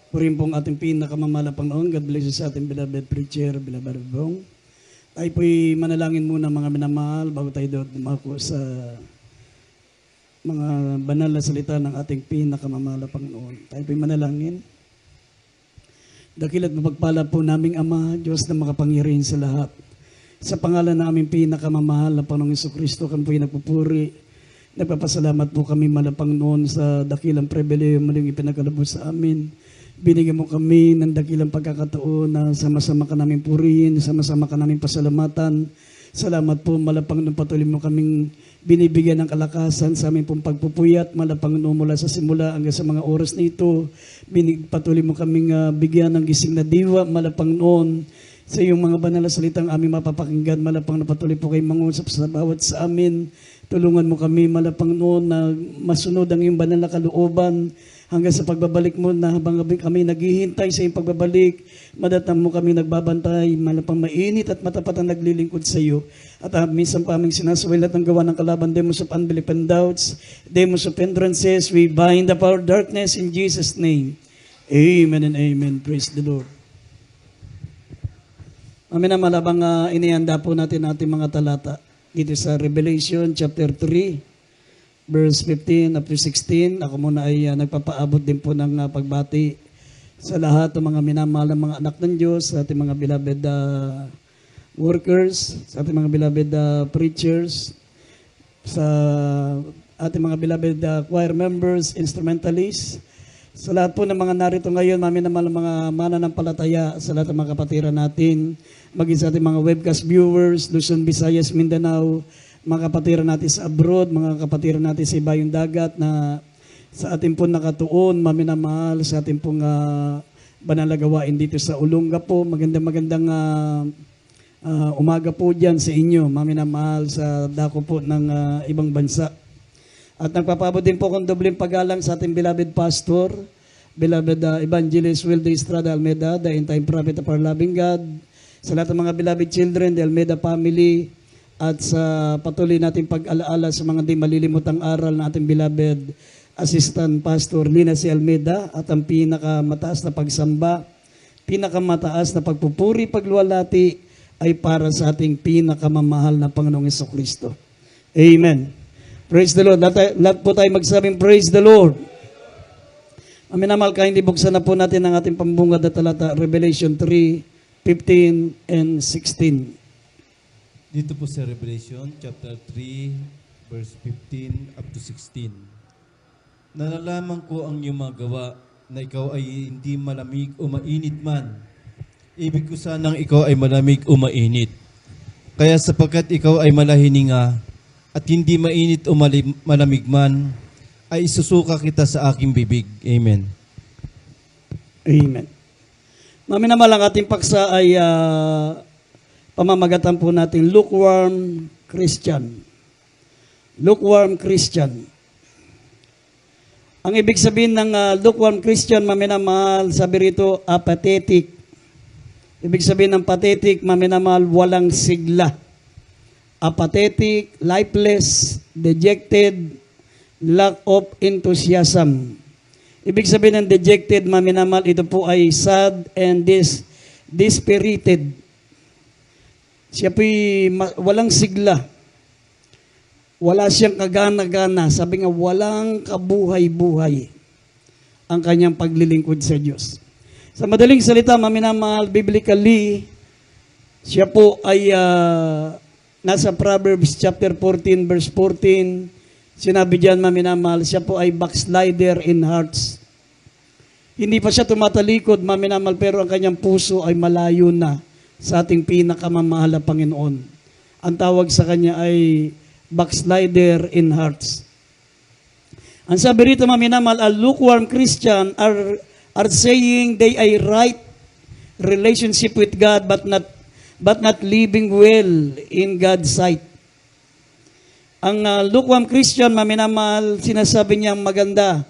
Purin pong ating pinakamamahalang Panginoon. God bless you sa ating beloved preacher, beloved Bong. Tayo po'y manalangin muna mga minamahal bago tayo dumako sa mga banal na salita ng ating pinakamamahalang Panginoon. Tayo po'y manalangin. Dakila't mapagpala po naming Ama, Diyos na makapangyarihan sa lahat. Sa pangalan na aming pinakamamahal na Panginoong Jesucristo, kami po'y nagpupuri. Nagpapasalamat po kami malang Panginoon sa dakilang pribileyo muling ipinakalabos sa amin. Binigyan mo kami ng dakilang pagkakataon na sama-sama ka namin purihin, sama-sama ka namin pasalamatan. Salamat po, malapang nung patuloy mo kaming binibigyan ng kalakasan sa aming pong pagpupuyat, malapang nung mula sa simula hanggang sa mga oras na ito. Patuloy mo kaming bigyan ng gising na diwa, malapang noon sa iyong mga banal na salitang aming mapapakinggan, malapang na patuloy po kayo mangusap sa bawat sa amin. Tulungan mo kami, malapang noon na masunod ang iyong banal na kalooban, hanggang sa pagbabalik mo na habang kami naghihintay sa iyong pagbabalik, madatang mo kami nagbabantay, malapang mainit at matapat ang naglilingkod sa iyo. At minsan pa aming sinasawailat ang gawa ng kalaban, demos of unbelief and doubts, demos of hindrances, we bind up our darkness in Jesus' name. Amen and amen. Praise the Lord. Amin na malabang inihanda po natin ating mga talata dito sa Revelation chapter 3. Verse 15 up to 16, ako muna ay nagpapaabot din po ng pagbati sa lahat ng mga minamahal ng mga anak ng Diyos, sa ating mga beloved workers, sa ating mga beloved preachers, sa ating mga beloved choir members, instrumentalists, sa lahat po ng mga narito ngayon, minamahal ng mga mananampalataya, sa lahat ng mga kapatiran natin, maging sa ating mga webcast viewers, Luzon, Visayas, Mindanao, mga kapatiran natin sa abroad, mga kapatiran natin sa ibayong dagat na sa ating pong nakatuon, maminamahal, sa ating pong banalagawain dito sa Olongapo. Magandang umaga po dyan sa inyo, maminamahal sa dako po ng ibang bansa. At nagpapabot din po kong dobleng paggalang sa ating beloved pastor, beloved evangelist Wilde Estrada Almeida, the end-time prophet of our loving God, sa lahat ng mga beloved children, the Almeida family, at sa patuloy natin pag-alaala sa mga di malilimutang aral na ating beloved Assistant Pastor Lina C. Almeida, at ang pinakamataas na pagsamba, pinakamataas na pagpupuri, pagluwalhati ay para sa ating pinakamamahal na Panginoong Jesucristo. Amen. Praise the Lord. Lahat po tayo magsabing praise the Lord. Aminamal ka, hindi buksan na po natin ang ating pambungad na talata, Revelation 3:15 and 16. Dito po sa Revelation chapter 3 verse 15 up to 16. Nalalaman ko ang iyong mga gawa na ikaw ay hindi malamig o mainit man. Ibig ko sanang ikaw ay malamig o mainit. Kaya sapagkat ikaw ay malahininga at hindi mainit o malamig man, ay isusuka kita sa aking bibig. Amen. Amen. Maminamahal ang ating paksa ay pamamagatan po natin, lukewarm Christian. Lukewarm Christian. Ang ibig sabihin ng lukewarm Christian, maminamahal, sabi rito, apathetic. Ibig sabihin ng pathetic, maminamahal, walang sigla. Apathetic, lifeless, dejected, lack of enthusiasm. Ibig sabihin ng dejected, maminamahal, ito po ay sad and dispirited. Siya po'y walang sigla. Wala siyang kagana-gana. Sabi nga, walang kabuhay-buhay ang kanyang paglilingkod sa Diyos. Sa madaling salita, maminamahal, biblically, siya po ay nasa Proverbs chapter 14, verse 14. Sinabi diyan, maminamahal, siya po ay backslider in hearts. Hindi pa siya tumatalikod, maminamahal, pero ang kanyang puso ay malayo na sa ating pinakamamahal na Panginoon. Ang tawag sa kanya ay backslider in hearts. Ang sabi rito, maminamahal, a lukewarm Christian are saying they are right relationship with God but not living well in God's sight. Ang lukewarm Christian, maminamahal, sinasabi niyang maganda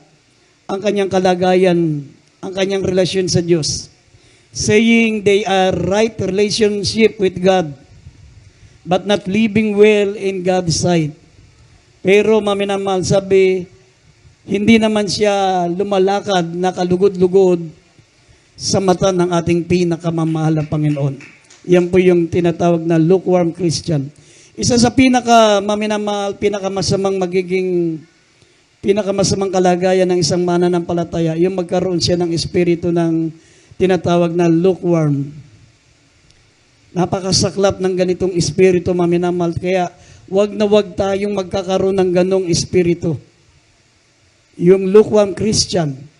ang kanyang kalagayan, ang kanyang relasyon sa Diyos. Saying they are right relationship with God, but not living well in God's sight. Pero maminamahal, sabi, hindi naman siya lumalakad, nakalugod-lugod sa mata ng ating pinakamamahal na Panginoon. Yan po yung tinatawag na lukewarm Christian. Isa sa pinakamaminamahal, pinakamasamang kalagayan ng isang mananampalataya, yung magkaroon siya ng espiritu ng tinatawag na lukewarm. Napakasaklap ng ganitong espiritu, maminamahal. Kaya wag na wag tayong magkakaroon ng ganong espiritu. Yung lukewarm Christian.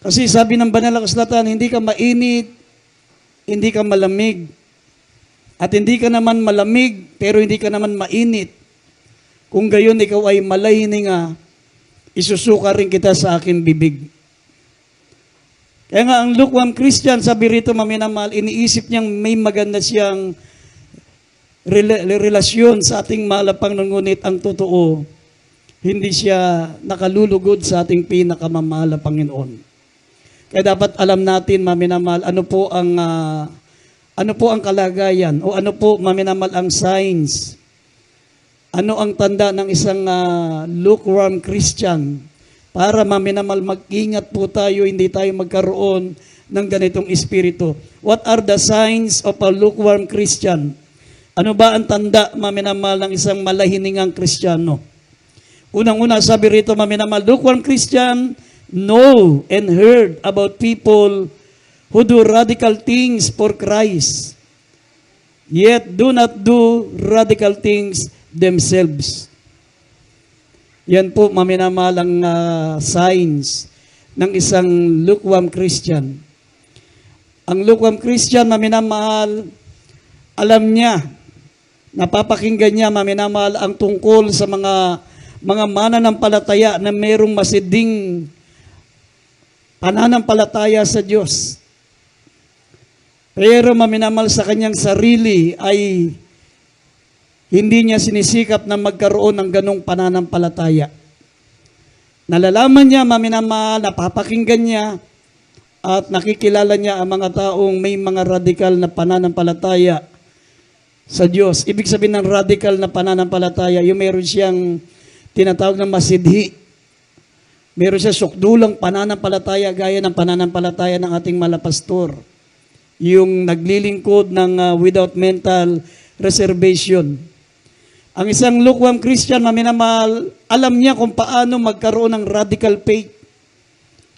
Kasi sabi ng banal na kasulatan, hindi ka mainit, hindi ka malamig. At hindi ka naman malamig, pero hindi ka naman mainit. Kung gayon ikaw ay malahininga, isusuka rin kita sa aking bibig. Kaya nga ang lukewarm Christian, sabi rito maminamahal, iniisip niyang may maganda siyang relasyon sa ating mahal na Panginoon, ngunit ang totoo, hindi siya nakalulugod sa ating pinakamamahal na Panginoon. Kaya dapat alam natin, maminamahal, ano po ang kalagayan o ano po, maminamahal, ang signs. Ano ang tanda ng isang lukewarm Christian? Para maminamahal, mag-ingat po tayo, hindi tayo magkaroon ng ganitong espiritu. What are the signs of a lukewarm Christian? Ano ba ang tanda, maminamahal, ng isang malahiningang Kristiyano? Unang-una, sabi rito, maminamahal, lukewarm Christian know and heard about people who do radical things for Christ, yet do not do radical things themselves. Yan po, maminamahal, ang signs ng isang lukewarm Christian. Ang lukewarm Christian, maminamahal, alam niya, napapakinggan niya, maminamahal, ang tungkol sa mga mananampalataya na mayroong masiding pananampalataya sa Diyos. Pero maminamahal, sa kanyang sarili ay hindi niya sinisikap na magkaroon ng ganong pananampalataya. Nalalaman niya, maminamahal, napapakinggan niya, at nakikilala niya ang mga taong may mga radikal na pananampalataya sa Diyos. Ibig sabihin ng radikal na pananampalataya, yung meron siyang tinatawag na masidhi. Meron siya sukdulang pananampalataya gaya ng pananampalataya ng ating malapastor. Yung naglilingkod ng without mental reservation. Ang isang lukewarm Christian, maminamahal, alam niya kung paano magkaroon ng radical faith.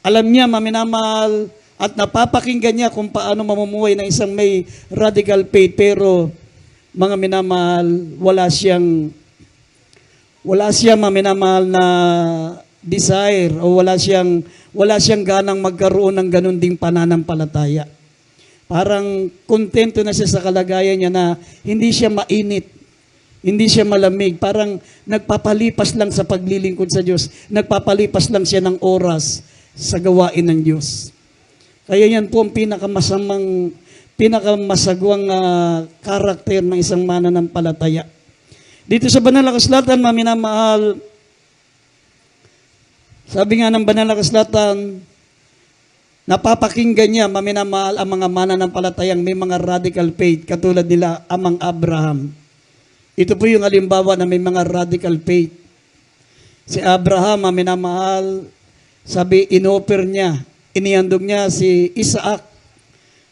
Alam niya, maminamahal, at napapakinggan niya kung paano mamumuhay ng isang may radical faith. Pero, mga minamahal, wala siyang maminamahal na desire o wala siyang ganang magkaroon ng ganun ding pananampalataya. Parang kontento na siya sa kalagayan niya na hindi siya mainit, hindi siya malamig. Parang nagpapalipas lang sa paglilingkod sa Diyos. Nagpapalipas lang siya ng oras sa gawain ng Diyos. Kaya yan po ang pinakamasagwang karakter ng isang mananampalataya. Dito sa banal na kasulatan, maminamahal, sabi nga ng banal na kasulatan, napapakinggan niya, maminamahal, ang mga mananampalatayang may mga radical faith, katulad nila amang Abraham. Ito po yung halimbawa na may mga radical faith. Si Abraham, maminamahal, sabi, inoffer niya, inihandog niya si Isaac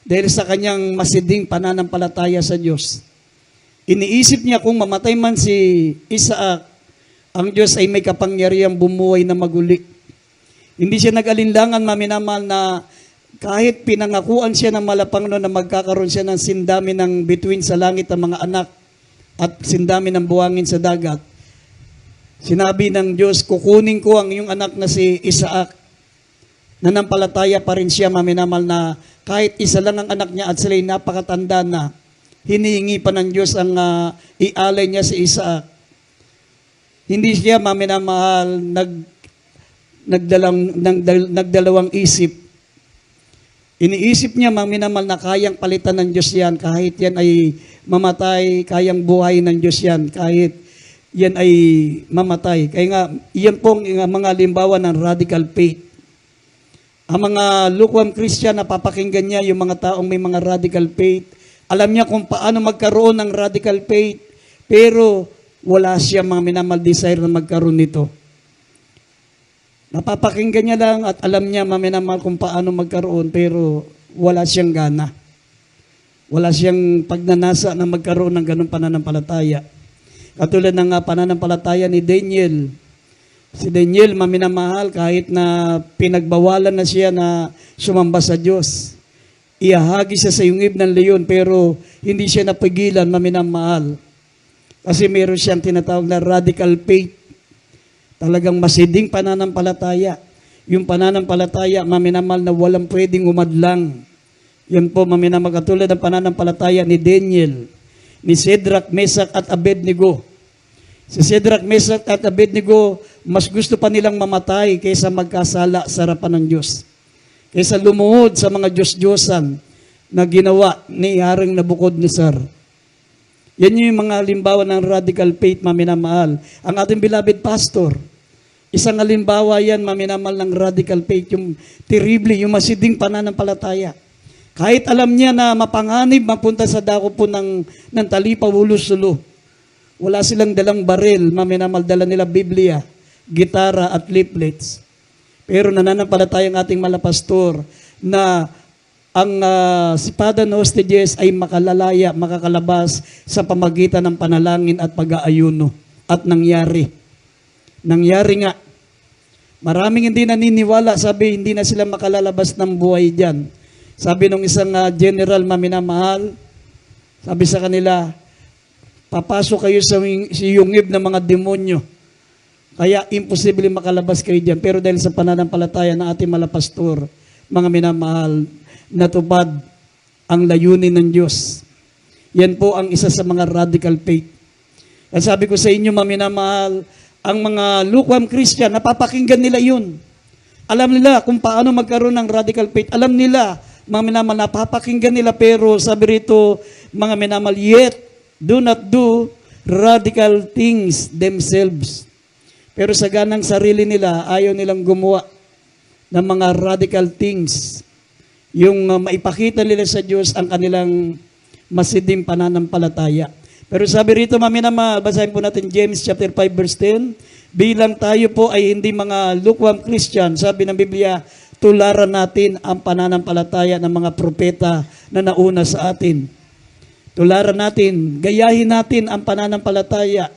dahil sa kanyang masiding pananampalataya sa Diyos. Iniisip niya kung mamatay man si Isaac, ang Diyos ay may kapangyarihang bumuhay na maguli. Hindi siya nag-alinlangan, maminamahal, na kahit pinangakuan siya ng Malapanginoon na magkakaroon siya ng sindami ng bituin sa langit ng mga anak at sindami ng buhangin sa dagat. Sinabi ng Diyos, kukunin ko ang iyong anak na si Isaac. Nanampalataya pa rin siya, maminamahal, na kahit isa lang ang anak niya at sila'y napakatanda na, hinihingi pa ng Diyos ang ialay niya si Isaac. Hindi siya, maminamahal, nagdalawang isip. Iniisip niya, maminamahal, na kayang palitan ng Diyos yan, kahit yan ay mamatay, kayang buhay ng Diyos yan, kahit yan ay mamatay. Kaya nga, yan pong mga halimbawa ng radical faith. Ang mga lukewarm Christian, napapakinggan niya yung mga taong may mga radical faith. Alam niya kung paano magkaroon ng radical faith, pero wala siya, mga minamahal, desire na magkaroon nito. Napapakinggan niya lang at alam niya maminamahal kung paano magkaroon pero wala siyang gana. Wala siyang pagnanasa na magkaroon ng ganong pananampalataya. Katulad ng pananampalataya ni Daniel. Si Daniel maminamahal kahit na pinagbawalan na siya na sumamba sa Diyos. Iahagi siya sa yungib ng leon pero hindi siya napigilan maminamahal. Kasi meron siyang tinatawag na radical faith. Talagang masiding pananampalataya. Yung pananampalataya, maminamahal na walang pwedeng umadlang. Yan po, maminamahal, katulad ng pananampalataya ni Daniel, ni Shadrach, Meshach at Abednego. Si Shadrach, Meshach at Abednego, mas gusto pa nilang mamatay kaysa magkasala sa harapan ng Diyos. Kaysa lumuhod sa mga Diyos-Diyosan na ginawa ni Haring Nabucodonosor. Yan yung mga halimbawa ng radical faith, maminamahal. Ang ating beloved pastor, isang halimbawa yan, maminamahal ng radical faith, yung terrible, yung masiding pananampalataya. Kahit alam niya na mapanganib, mapunta sa dako po ng talipa, ulo-sulo. Wala silang dalang baril, maminamahal, dala nila Biblia, gitara at leaflets. Pero nananampalataya ang ating malapastor na ang sipada ng hostages ay makalalaya, makakalabas sa pamagitan ng panalangin at pag-aayuno. At nangyari. Nangyari nga. Maraming hindi naniniwala, sabi hindi na sila makalalabas ng buhay dyan. Sabi nung isang general maminamahal, sabi sa kanila, papasok kayo sa yungib ng mga demonyo. Kaya imposible makalabas kayo dyan. Pero dahil sa pananampalataya ng ating malapastor, mga minamahal, natupad ang layunin ng Diyos. Yan po ang isa sa mga radical faith. At sabi ko sa inyo, mga minamahal, ang mga lukewarm Christian, napapakinggan nila yun. Alam nila kung paano magkaroon ng radical faith. Alam nila, mga minamahal, napapakinggan nila, pero sabi rito, mga minamahal, yet do not do radical things themselves. Pero sa ganang sarili nila, ayaw nilang gumawa ng mga radical things. Yung maipakita nila sa Diyos ang kanilang masidim pananampalataya. Pero sabi rito, maminamahal, basahin po natin James chapter 5 verse 10, bilang tayo po ay hindi mga lukewarm Christian, sabi ng Biblia, tularan natin ang pananampalataya ng mga propeta na nauna sa atin. Tularan natin, gayahin natin ang pananampalataya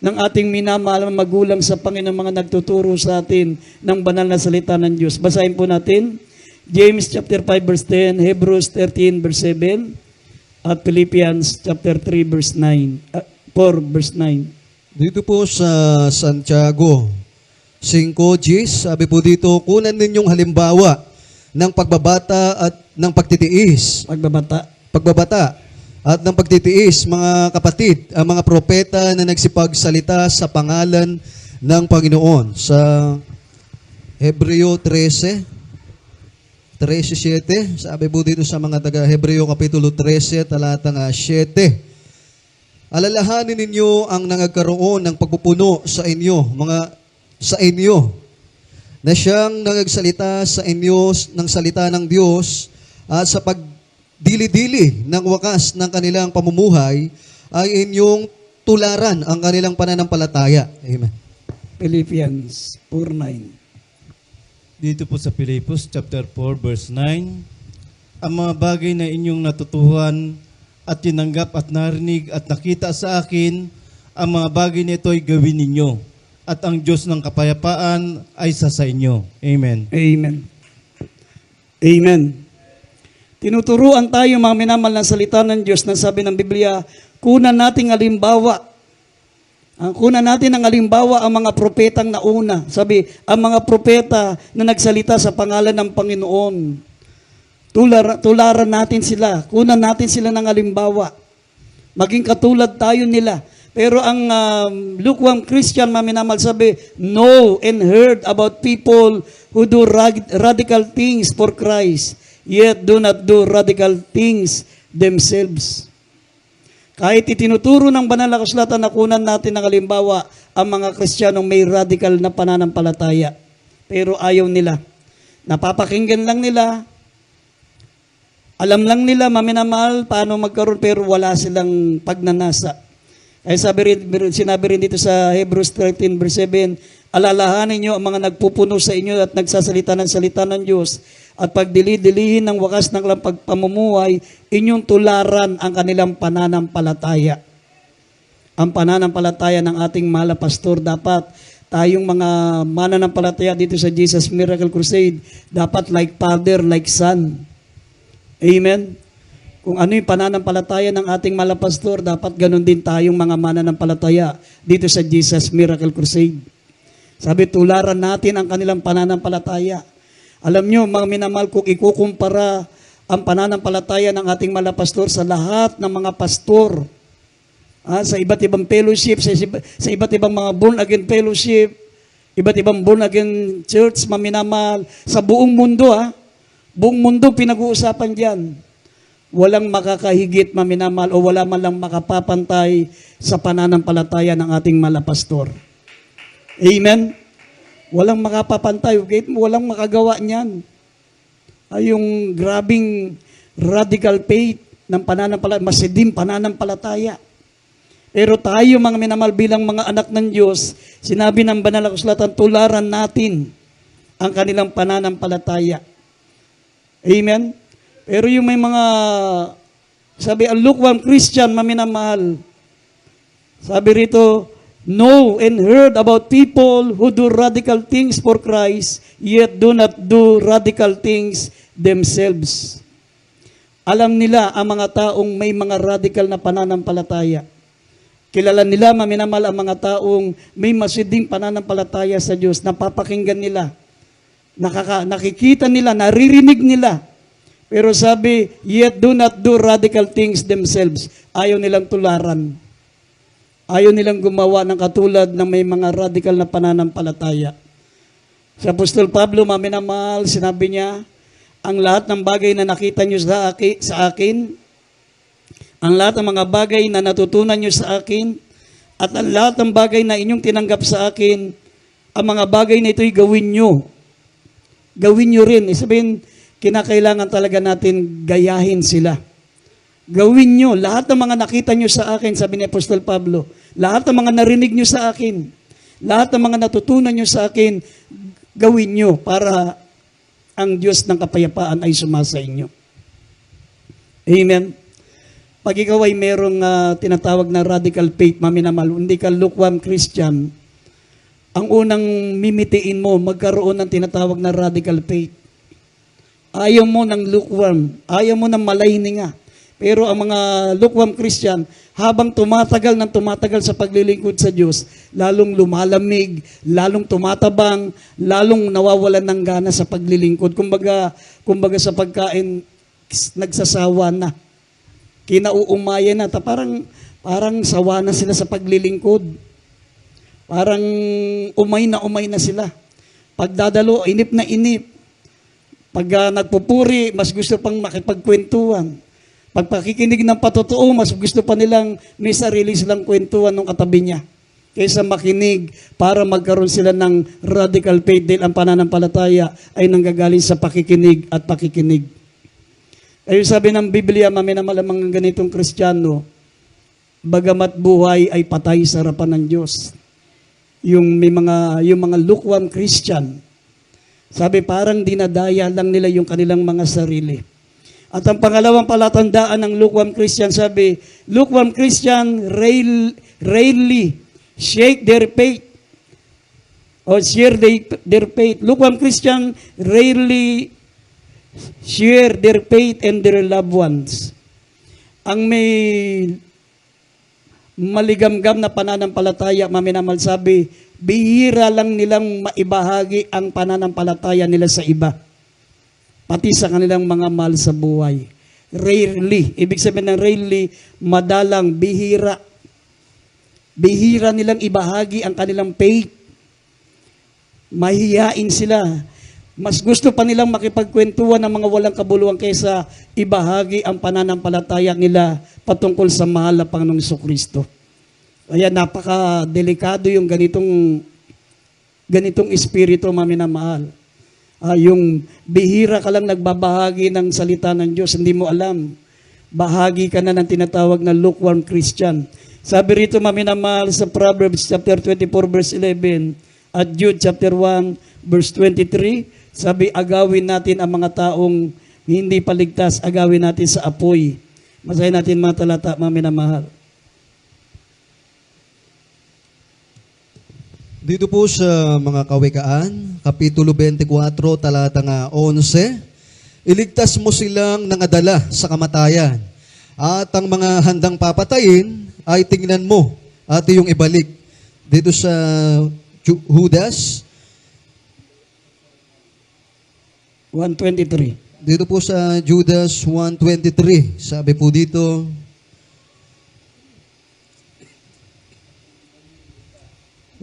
ng ating minamahal na magulang sa Panginoon, mga nagtuturo sa atin ng banal na salita ng Diyos. Basahin po natin, James chapter 5 verse 10, Hebrews 13 verse 7, at Philippians chapter 3 verse 9, 4 verse 9. Dito po sa Santiago 5:10, sabi po dito, kunan ninyong halimbawa ng pagbabata at ng pagtitiis. Pagbabata at ng pagtitiis, mga kapatid, ang mga propeta na nagsipagsalita sa pangalan ng Panginoon. Sa Hebreo 13:7, sabi po dito sa mga taga Hebreo Kapitulo 13, talatang 7, alalahanin ninyo ang nangagkaroon ng pagpupuno sa inyo, na siyang nangagsalita sa inyo ng salita ng Diyos at sa pagdili-dili ng wakas ng kanilang pamumuhay ay inyong tularan ang kanilang pananampalataya. Amen. Philippians 4:9. Dito po sa Filipos chapter 4 verse 9, ang mga bagay na inyong natutuhan at tinanggap at narinig at nakita sa akin, ang mga bagay na ito ay gawin ninyo, at ang Diyos ng kapayapaan ay sa inyo. Amen. Amen. Amen. Tinuturuan tayo, mga minamahal, ng salita ng Diyos na sabi ng Biblia, kunan natin halimbawa. Kunan natin ang halimbawa ang mga propetang nauna. Sabi, ang mga propeta na nagsalita sa pangalan ng Panginoon. Tularan natin sila. Kunan natin sila ng halimbawa. Maging katulad tayo nila. Pero ang lukewarm Christian, mga minamahal, sabi, know and heard about people who do radical things for Christ, yet do not do radical things themselves. Kahit itinuturo ng banal na kasulatan na kunan natin ng halimbawa ang mga Kristiyanong may radical na pananampalataya. Pero ayaw nila. Napapakinggan lang nila. Alam lang nila, maminamahal, paano magkaroon, pero wala silang pagnanasa. Ay sinabi rin dito sa Hebrews 13 verse 7, Alalahanin nyo ang mga nagpupuno sa inyo at nagsasalita ng salita ng Diyos at pagdili-dilihin ng wakas ng kanilang pagpamumuhay, inyong tularan ang kanilang pananampalataya. Ang pananampalataya ng ating mahal na pastor, dapat tayong mga mananampalataya dito sa Jesus Miracle Crusade, dapat like father, like son. Amen? Kung ano yung pananampalataya ng ating mahal na pastor, dapat ganun din tayong mga mananampalataya dito sa Jesus Miracle Crusade. Sabi, tularan natin ang kanilang pananampalataya. Alam nyo, mga minamahal, kung ikukumpara ang pananampalataya ng ating mahal na pastor sa lahat ng mga pastor, sa iba't ibang fellowship, sa iba't ibang mga born-again fellowship, iba't ibang born-again church, maminamahal, sa buong mundo, buong mundo pinag-uusapan dyan. Walang makakahigit, maminamahal, o wala man lang makapapantay sa pananampalataya ng ating mahal na pastor. Amen? Walang makapapantay, okay? Walang makagawa niyan. Yung grabing radical faith ng pananampalataya, masidim pananampalataya. Pero tayo mga minamahal bilang mga anak ng Diyos, sinabi ng banal na kasulatan, tularan natin ang kanilang pananampalataya. Amen? Pero yung may mga, sabi, ang lukewarm Christian, maminamahal, sabi rito, know and heard about people who do radical things for Christ, yet do not do radical things themselves. Alam nila ang mga taong may mga radical na pananampalataya. Kilala nila, maminamahal, ang mga taong may masiding pananampalataya sa Diyos. Napapakinggan nila. Nakikita nila, naririnig nila. Pero sabi, yet do not do radical things themselves. Ayaw nilang tularan. Ayaw nilang gumawa ng katulad ng may mga radical na pananampalataya. Si Apostol Pablo, maminamahal, sinabi niya, ang lahat ng bagay na nakita niyo sa akin, ang lahat ng mga bagay na natutunan nyo sa akin, at ang lahat ng bagay na inyong tinanggap sa akin, ang mga bagay na ito'y gawin nyo. Gawin nyo rin. Sabihin, kinakailangan talaga natin gayahin sila. Gawin nyo. Lahat ng mga nakita nyo sa akin, sabi ni Apostol Pablo, lahat ng mga narinig nyo sa akin, lahat ng mga natutunan nyo sa akin, gawin nyo para ang Diyos ng kapayapaan ay sumasa inyo. Amen. Pag ikaw ay merong tinatawag na radical faith, maminamahal, hindi ka lukewarm Christian, ang unang mimitiin mo, magkaroon ng tinatawag na radical faith. Ayaw mo ng lukewarm, ayaw mo ng malayni nga. Pero ang mga lukewarm Christian, habang tumatagal sa paglilingkod sa Diyos, lalong lumalamig, lalong tumatabang, lalong nawawalan ng gana sa paglilingkod. Kumbaga sa pagkain, nagsasawa na. Kinauumaya na, parang sawa na sila sa paglilingkod. Parang umay na sila. Pagdadalo, inip na inip. Pag nagpupuri, mas gusto pang makipagkwentuhan. Pag pakikinig ng patotoo, mas gusto pa nilang may sarili silang kwentuhan ng katabi niya. Kaysa makinig para magkaroon sila ng radical faith dahil ang pananampalataya ay nanggagaling sa pakikinig at pakikinig. Ayun sabi ng Biblia, maminamahal, mga ganitong Kristiyano, bagamat buhay ay patay sa harapan ng Diyos. Yung mga lukewarm Christian, sabi parang dinadaya lang nila yung kanilang mga sarili. At ang pangalawang palatandaan ng lukewarm Christian, sabi, lukewarm Christian rarely shake their faith or share their faith. Lukewarm Christian rarely share their faith and their loved ones. Ang may maligamgam na pananampalataya, maminamahal, sabi, bihira lang nilang maibahagi ang pananampalataya nila sa iba. Pati sa kanilang mga mahal sa buhay. Rarely. Ibig sabihin ng rarely, madalang, bihira. Bihira nilang ibahagi ang kanilang faith. Mahihiyain sila. Mas gusto pa nilang makipagkwentuhan ng mga walang kabuluhan kaysa ibahagi ang pananampalataya nila patungkol sa mahal na Panginoong Jesucristo. Kaya napaka-delikado yung ganitong espiritu, maminamahal. Yung bihira ka lang nagbabahagi ng salita ng Diyos, hindi mo alam. Bahagi ka na ng tinatawag na lukewarm Christian. Sabi rito, maminamahal, sa Proverbs chapter 24 verse 11, At Jude chapter 1 verse 23, sabi agawin natin ang mga taong hindi paligtas, agawin natin sa apoy. Basahin natin mga talata, mga minamahal. Dito po sa mga Kawikaan, Kapitulo 24, talata nga 11, iligtas mo silang nangadala sa kamatayan, at ang mga handang papatayin ay tingnan mo at iyong ibalik. Dito sa Judas, 1:23. dito po sa Judas 1:23, sabi po dito,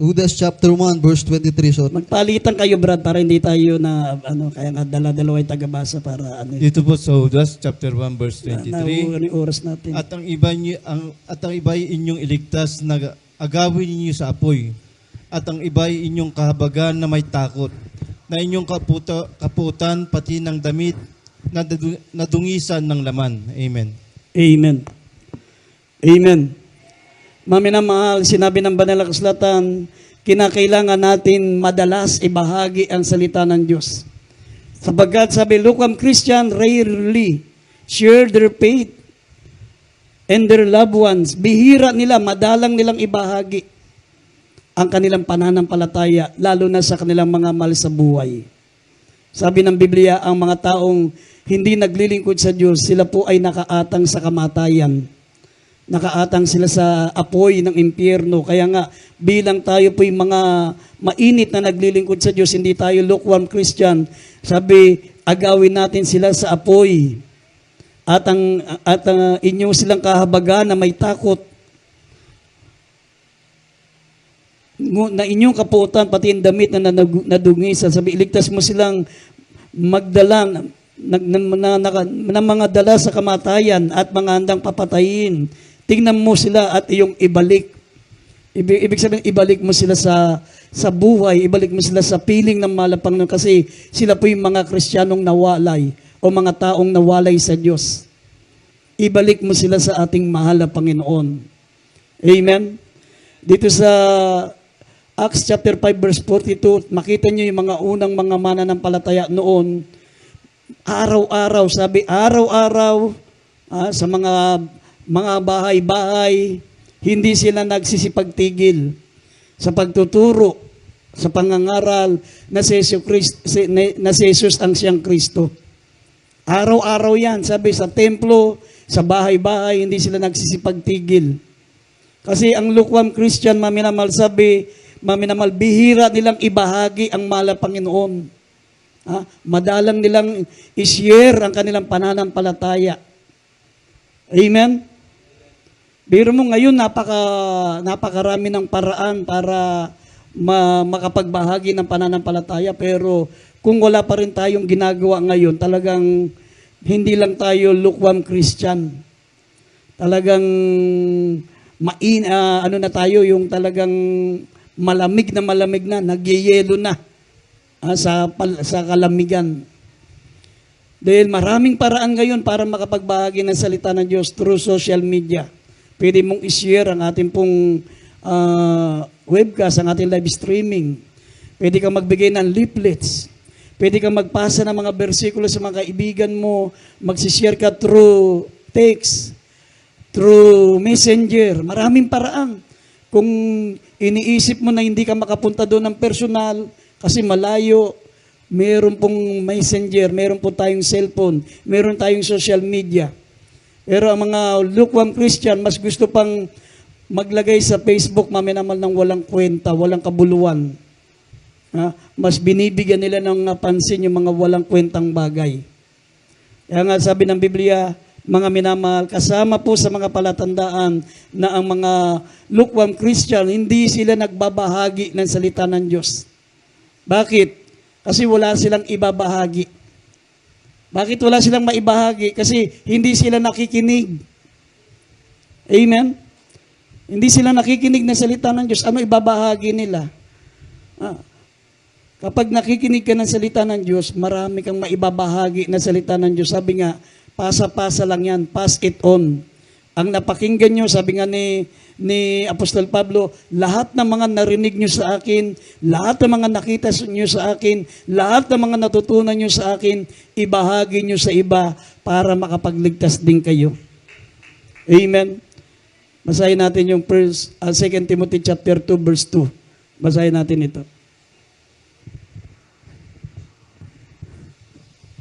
Judas chapter 1 verse 23. So, Magpalitan kayo, Brad, para hindi tayo na, kaya nga dala-dalaway tagabasa para, Dito po sa Judas chapter 1 verse 23. nauuwi yung oras natin. At ang iba ay inyong iligtas na agawin ninyo sa apoy. At ang iba ay inyong kahabagan na may takot, na inyong kaputan pati ng damit na dungisan ng laman. Amen. Amen. Amen. Maminamahal, sinabi ng Banal na Kasulatan, kinakailangan natin madalas ibahagi ang salita ng Diyos. Sapagkat sabi, lukewarm Christian rarely share their faith and their loved ones. Bihira nila, madalang nilang ibahagi ang kanilang pananampalataya, lalo na sa kanilang mga mahal sa buhay. Sabi ng Biblia, ang mga taong hindi naglilingkod sa Diyos, sila po ay nakaatang sa kamatayan. Nakaatang sila sa apoy ng impyerno. Kaya nga, bilang tayo po yung mga mainit na naglilingkod sa Diyos, hindi tayo lukewarm Christian. Sabi, agawin natin sila sa apoy. At ang inyong silang kahabagan na may takot, na inyong kaputan, pati yung damit na nadungisan. Sabi, iligtas mo silang magdala ng mga dala sa kamatayan at mga handang papatayin. Tingnan mo sila at iyong ibalik. Ibig sabihin, ibalik mo sila sa buhay, ibalik mo sila sa piling ng malapang kasi sila po yung mga Kristiyanong nawalay o mga taong nawalay sa Diyos. Ibalik mo sila sa ating mahal na Panginoon. Amen? Dito sa Acts chapter 5 verse 42, makita nyo yung mga unang mga mananampalataya noon, araw-araw, sabi, araw-araw, sa mga bahay-bahay, hindi sila nagsisipagtigil sa pagtuturo, sa pangangaral na si Jesus ang siyang Kristo. Araw-araw yan, sabi, sa templo, sa bahay-bahay, hindi sila nagsisipagtigil. Kasi ang lukewarm Christian, maminamal, sabi, maminamal, bihira nilang ibahagi ang mahal na Panginoon. Madalang nilang i-share ang kanilang pananampalataya. Amen? Biro mo ngayon, napakarami ng paraan para makapagbahagi ng pananampalataya, pero kung wala pa rin tayong ginagawa ngayon, talagang hindi lang tayo lukewarm Christian. Talagang na tayo, yung talagang malamig na, nagyeyelo na sa kalamigan. Dahil maraming paraan ngayon para makapagbahagi ng salita ng Diyos through social media. Pwede mong i-share ang ating pong webcast, ang ating live streaming. Pwede kang magbigay ng leaflets. Pwede kang magpasa ng mga bersikulo sa mga kaibigan mo. Magsishare ka through text, through messenger. Maraming paraan. Kung iniisip mo na hindi ka makapunta doon ng personal, kasi malayo, meron pong messenger, meron po tayong cellphone, meron tayong social media. Pero ang mga lukewarm Christian, mas gusto pang maglagay sa Facebook, maminamal ng walang kwenta, walang kabuluhan. Mas binibigyan nila ng pansin yung mga walang kwentang bagay. Kaya nga sabi ng Biblia, mga minamahal, kasama po sa mga palatandaan na ang mga lukewarm Christian, hindi sila nagbabahagi ng salita ng Diyos. Bakit? Kasi wala silang ibabahagi. Bakit wala silang maibahagi? Kasi hindi sila nakikinig. Amen? Hindi sila nakikinig ng salita ng Diyos. Ano ibabahagi nila? Kapag nakikinig ka ng salita ng Diyos, marami kang maibabahagi na salita ng Diyos. Sabi nga, pasa-pasa lang yan. Pass it on. Ang napakinggan nyo, sabi nga ni Apostol Pablo, lahat ng mga narinig nyo sa akin, lahat ng mga nakita nyo sa akin, lahat ng mga natutunan nyo sa akin, ibahagi nyo sa iba para makapagligtas din kayo. Amen. Basahin natin yung 2 Timothy chapter 2 verse 2. Basahin natin ito.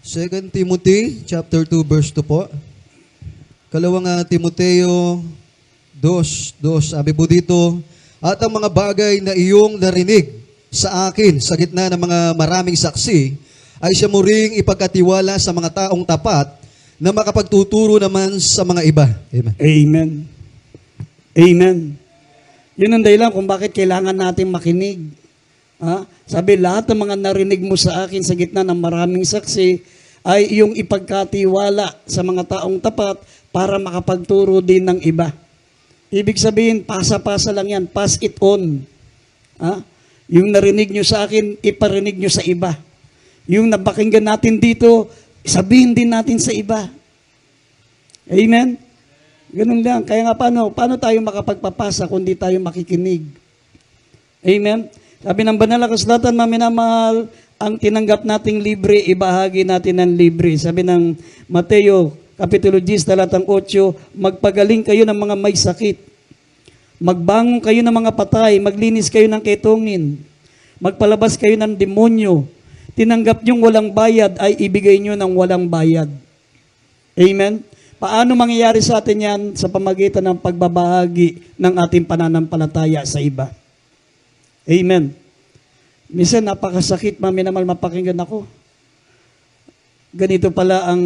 2 Timothy chapter 2 verse 2 po. Kalawang Timoteo 2:2, sabi po dito, at ang mga bagay na iyong narinig sa akin sa gitna ng mga maraming saksi, ay siya mo ring ipagkatiwala sa mga taong tapat na makapagtuturo naman sa mga iba. Amen. Amen. Amen. Yun ang dahilan kung bakit kailangan natin makinig. Sabi, lahat ng mga narinig mo sa akin sa gitna ng maraming saksi ay iyong ipagkatiwala sa mga taong tapat para makapagturo din ng iba. Ibig sabihin, pasa-pasa lang yan. Pass it on. Yung narinig nyo sa akin, iparinig nyo sa iba. Yung napakinggan natin dito, sabihin din natin sa iba. Amen? Ganun lang. Kaya nga paano tayo makapagpapasa kung di tayo makikinig? Amen? Sabi ng banal na kasulatan, maminamahal, ang tinanggap nating libre, ibahagi natin ng libre. Sabi ng Mateo, Kapitulo 10, talatang 8, magpagaling kayo ng mga may sakit. Magbangon kayo ng mga patay, maglinis kayo ng ketongin. Magpalabas kayo ng demonyo. Tinanggap niyong walang bayad ay ibigay niyo ng walang bayad. Amen? Paano mangyayari sa atin yan? Sa pamagitan ng pagbabahagi ng ating pananampalataya sa iba. Amen. Minsan napakasakit, maminamal mapakinggan ako. Ganito pala ang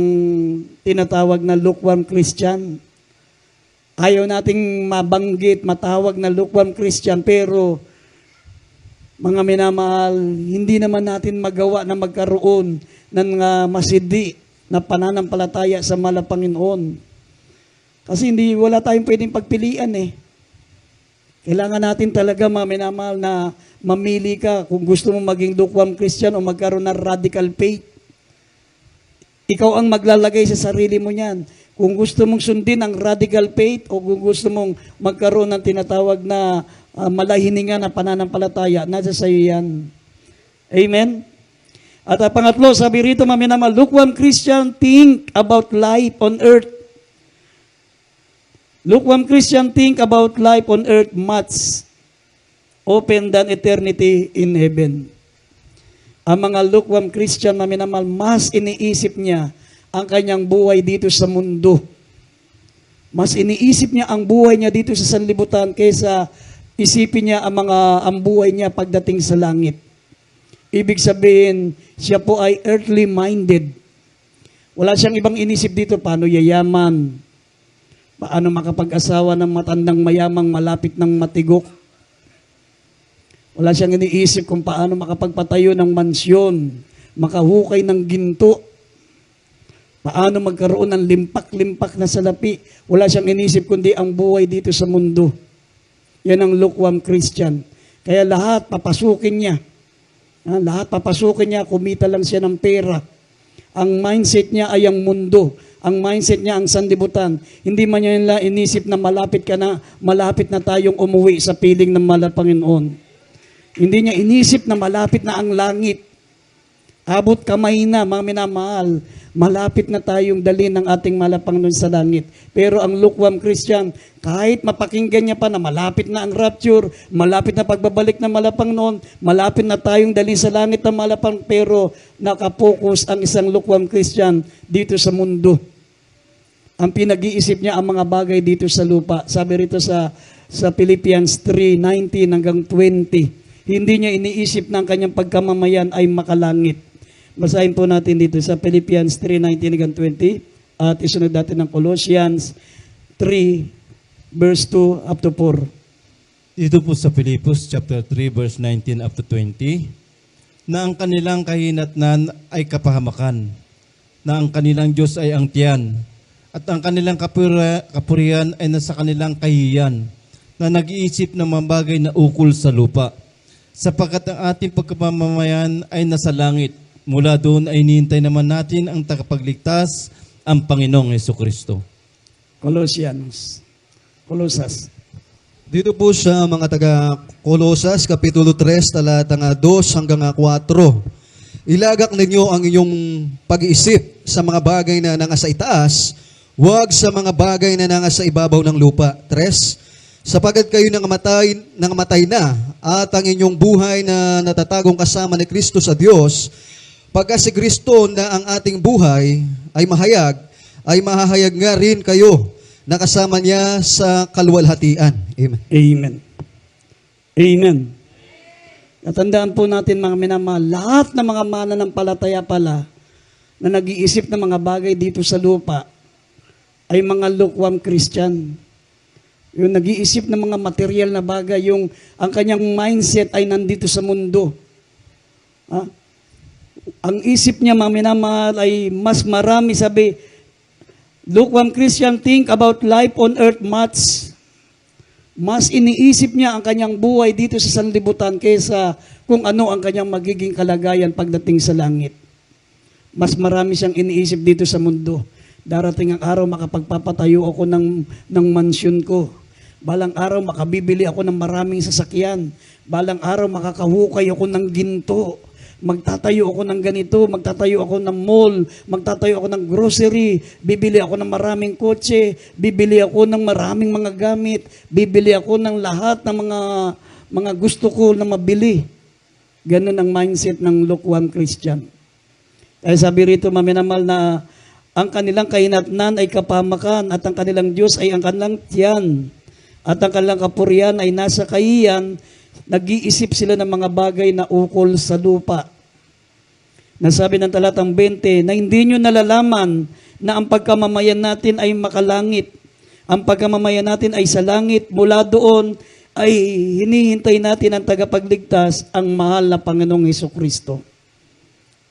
tinatawag na lukewarm Christian. Ayaw nating mabanggit, matawag na lukewarm Christian, pero mga minamahal, hindi naman natin magawa na magkaroon ng masidi na pananampalataya sa mahal na Panginoon. Kasi wala tayong pwedeng pagpilian eh. Kailangan natin talaga, mga minamahal, na mamili ka kung gusto mo maging lukewarm Christian o magkaroon ng radical faith. Ikaw ang maglalagay sa sarili mo niyan. Kung gusto mong sundin ang radical faith o kung gusto mong magkaroon ng tinatawag na malahiningan na pananampalataya, nasa sa iyo yan. Amen? At pangatlo, sabi rito, maminamahal, lukewarm Christian, think about life on earth. Lukewarm Christian, think about life on earth much open than eternity in heaven. Ang mga lukewarm Christian, maminamahal, mas iniisip niya ang kanyang buhay dito sa mundo. Mas iniisip niya ang buhay niya dito sa sanlibutan kaysa isipin niya ang buhay niya pagdating sa langit. Ibig sabihin, siya po ay earthly minded. Wala siyang ibang inisip dito, paano yayaman, paano makapag-asawa ng matandang mayamang malapit ng matigok. Wala siyang iniisip kung paano makapagpatayo ng mansyon, makahukay ng ginto, paano magkaroon ng limpak-limpak na salapi. Wala siyang inisip kundi ang buhay dito sa mundo. Yan ang lukewarm Christian. Kaya lahat papasukin niya. Lahat papasukin niya, kumita lang siya ng pera. Ang mindset niya ay ang mundo. Ang mindset niya ang sanlibutan. Hindi man niya nila inisip na malapit na tayong umuwi sa piling ng mahal na Panginoon. Hindi niya inisip na malapit na ang langit. Abot kamay na, mga minamahal. Malapit na tayong dalhin ng ating mahal na Panginoon sa langit. Pero ang lukewarm Christian, kahit mapakinggan niya pa na malapit na ang rapture, malapit na pagbabalik ng mahal na Panginoon, malapit na tayong dalhin sa langit ng mahal na Panginoon, pero nakapokus ang isang lukewarm Christian dito sa mundo. Ang pinag-iisip niya ang mga bagay dito sa lupa. Sabi rito sa Philippians 3:19 hanggang 20. Hindi niya iniisip na ang kanyang pagkamamayan ay makalangit. Basahin po natin dito sa Philippians 3:19 hanggang 20 at isunod natin ng Colossians 3 verse 2 up to 4. Dito po sa Philippians chapter 3 verse 19 up to 20, na ang kanilang kahinatnan ay kapahamakan, na ang kanilang Diyos ay ang tiyan, at ang kanilang kapurihan ay nasa kanilang kahiyan, na nag-iisip ng mga bagay na ukol sa lupa. Sapagkat ang ating pagkamamayan ay nasa langit, mula doon ay hinihintay naman natin ang tagapagligtas, ang Panginoong Hesukristo. Colossians. Colosas. Dito po sa mga taga Kolosas, Kapitulo 3, talata nga 2 hanggang nga 4. Ilagak ninyo ang inyong pag-iisip sa mga bagay na nangasa itaas, huwag sa mga bagay na nangasa ibabaw ng lupa. 3. Sapagkat kayo nangamatay na, at ang inyong buhay na natatagong kasama ni Kristo sa Diyos, pagka si Kristo na ang ating buhay ay mahahayag nga rin kayo na kasama niya sa kaluwalhatian. Amen. Amen. Amen. Natandaan po natin mga minamahal, lahat ng mga mananampalataya pala na nag-iisip ng mga bagay dito sa lupa ay mga lukewarm Christian. Yung nag-iisip ng mga material na bagay, yung ang kanyang mindset ay nandito sa mundo. Ha? Ang isip niya mga minamahal ay mas marami, sabi, lukewarm Christian think about life on earth much. Mas iniisip niya ang kanyang buhay dito sa sanlibutan kaysa kung ano ang kanyang magiging kalagayan pagdating sa langit. Mas marami siyang iniisip dito sa mundo. Darating ang araw makapagpapatayo ako ng mansyon ko. Balang araw makabibili ako ng maraming sasakyan. Balang araw makakahukay ako ng ginto. Magtatayo ako ng ganito, magtatayo ako ng mall, magtatayo ako ng grocery, bibili ako ng maraming kotse, bibili ako ng maraming mga gamit, bibili ako ng lahat ng mga gusto ko na mabili. Ganun ang mindset ng lukewarm Christian. Kaya sabi rito, maminamal, na ang kanilang kahinatnan ay kapamakan at ang kanilang Diyos ay ang kanilang tiyan at ang kanilang kapurian ay nasa kahiyan. Nag-iisip sila ng mga bagay na ukol sa lupa. Nasabi ng talatang 20, na hindi nyo nalalaman na ang pagkamamayan natin ay makalangit. Ang pagkamamayan natin ay sa langit. Mula doon ay hinihintay natin ang tagapagligtas, ang mahal na Panginoong Hesukristo.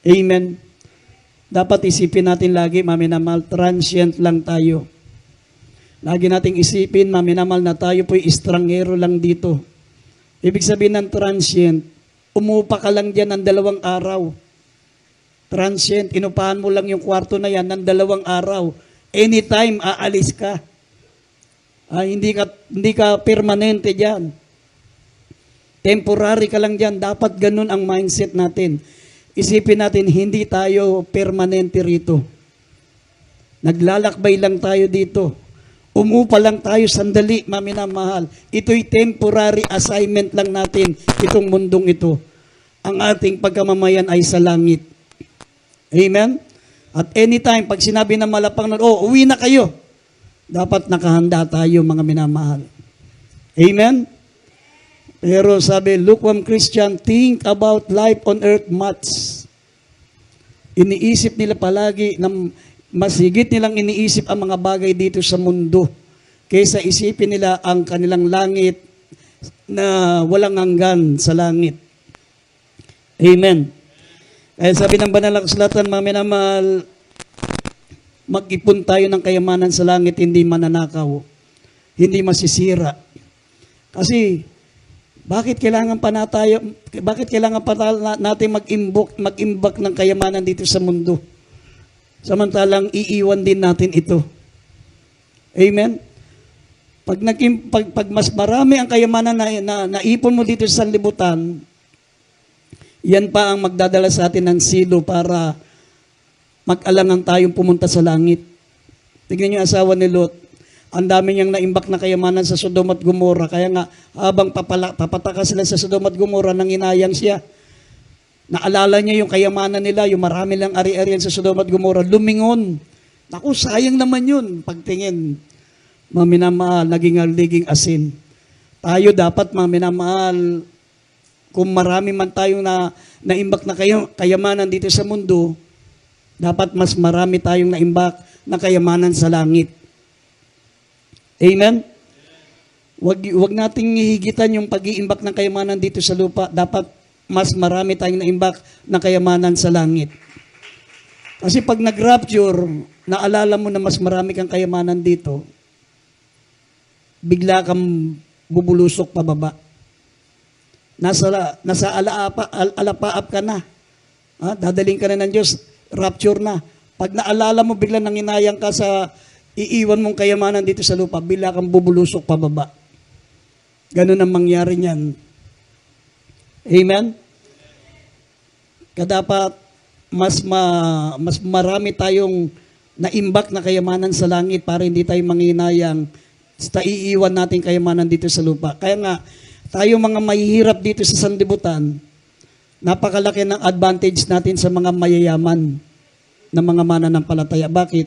Amen. Dapat isipin natin lagi, maminamal, transient lang tayo. Lagi nating isipin, maminamal, na tayo po'y estranghero lang dito. Ibig sabihin ng transient, umupa ka lang dyan ng 2 araw. Transient, inupahan mo lang yung kwarto na yan ng 2 araw. Anytime, aalis ka. Hindi ka permanente dyan. Temporary ka lang dyan. Dapat ganun ang mindset natin. Isipin natin, hindi tayo permanente rito. Naglalakbay lang tayo dito. Umupa lang tayo sandali, maminamahal. Ito'y temporary assignment lang natin, itong mundong ito. Ang ating pagkamamayan ay sa langit. Amen? At anytime, pag sinabi ng malapang na, uwi na kayo. Dapat nakahanda tayo, mga minamahal. Amen? Pero sabi, lukewarm Christian, think about life on earth much. Iniisip nila palagi ng mas higit nilang iniisip ang mga bagay dito sa mundo kaysa isipin nila ang kanilang langit na walang hanggan sa langit. Amen. Kaya sabi ng banal na kasulatan, mga minamahal, mag-ipon tayo ng kayamanan sa langit, hindi mananakaw, hindi masisira. Kasi bakit kailangan pa natin mag-imbak ng kayamanan dito sa mundo? Samantalang iiwan din natin ito. Amen? Pag mas marami ang kayamanan na naipon mo dito sa sanlibutan, yan pa ang magdadala sa atin ng silo para mag-alangan tayong pumunta sa langit. Tignan niyo yung asawa ni Lot. Ang dami niyang naimbak na kayamanan sa Sodom at Gomorrah. Kaya nga, habang papataka sila sa Sodom at Gomorrah, nanginayang siya. Naalala niya yung kayamanan nila, yung marami lang ari-arian sa Sodom at Gomorrah, lumingon. Naku, sayang naman yun. Pagtingin, maminamahal, naging asin. Tayo dapat, maminamahal, kung marami man tayong naimbak na kayamanan dito sa mundo, dapat mas marami tayong naimbak na kayamanan sa langit. Amen? Wag nating hihigitan yung pag-iimbak ng kayamanan dito sa lupa. Dapat mas marami tayong naimbak na kayamanan sa langit. Kasi pag nag-rapture, naalala mo na mas marami kang kayamanan dito, bigla kang bubulusok pababa. Nasa alapaap ka na. Dadaling ka na ng Diyos, rapture na. Pag naalala mo, bigla nanginayang ka sa iiwan mong kayamanan dito sa lupa, bila kang bubulusok pababa. Ganun ang mangyari niyan. Amen? Kadapat mas marami tayong naimbak na kayamanan sa langit para hindi tayo manghinayang sa iiwan natin kayamanan dito sa lupa. Kaya nga, tayo mga mahihirap dito sa sanlibutan, napakalaki ng advantage natin sa mga mayayaman na mga mananampalataya. Bakit?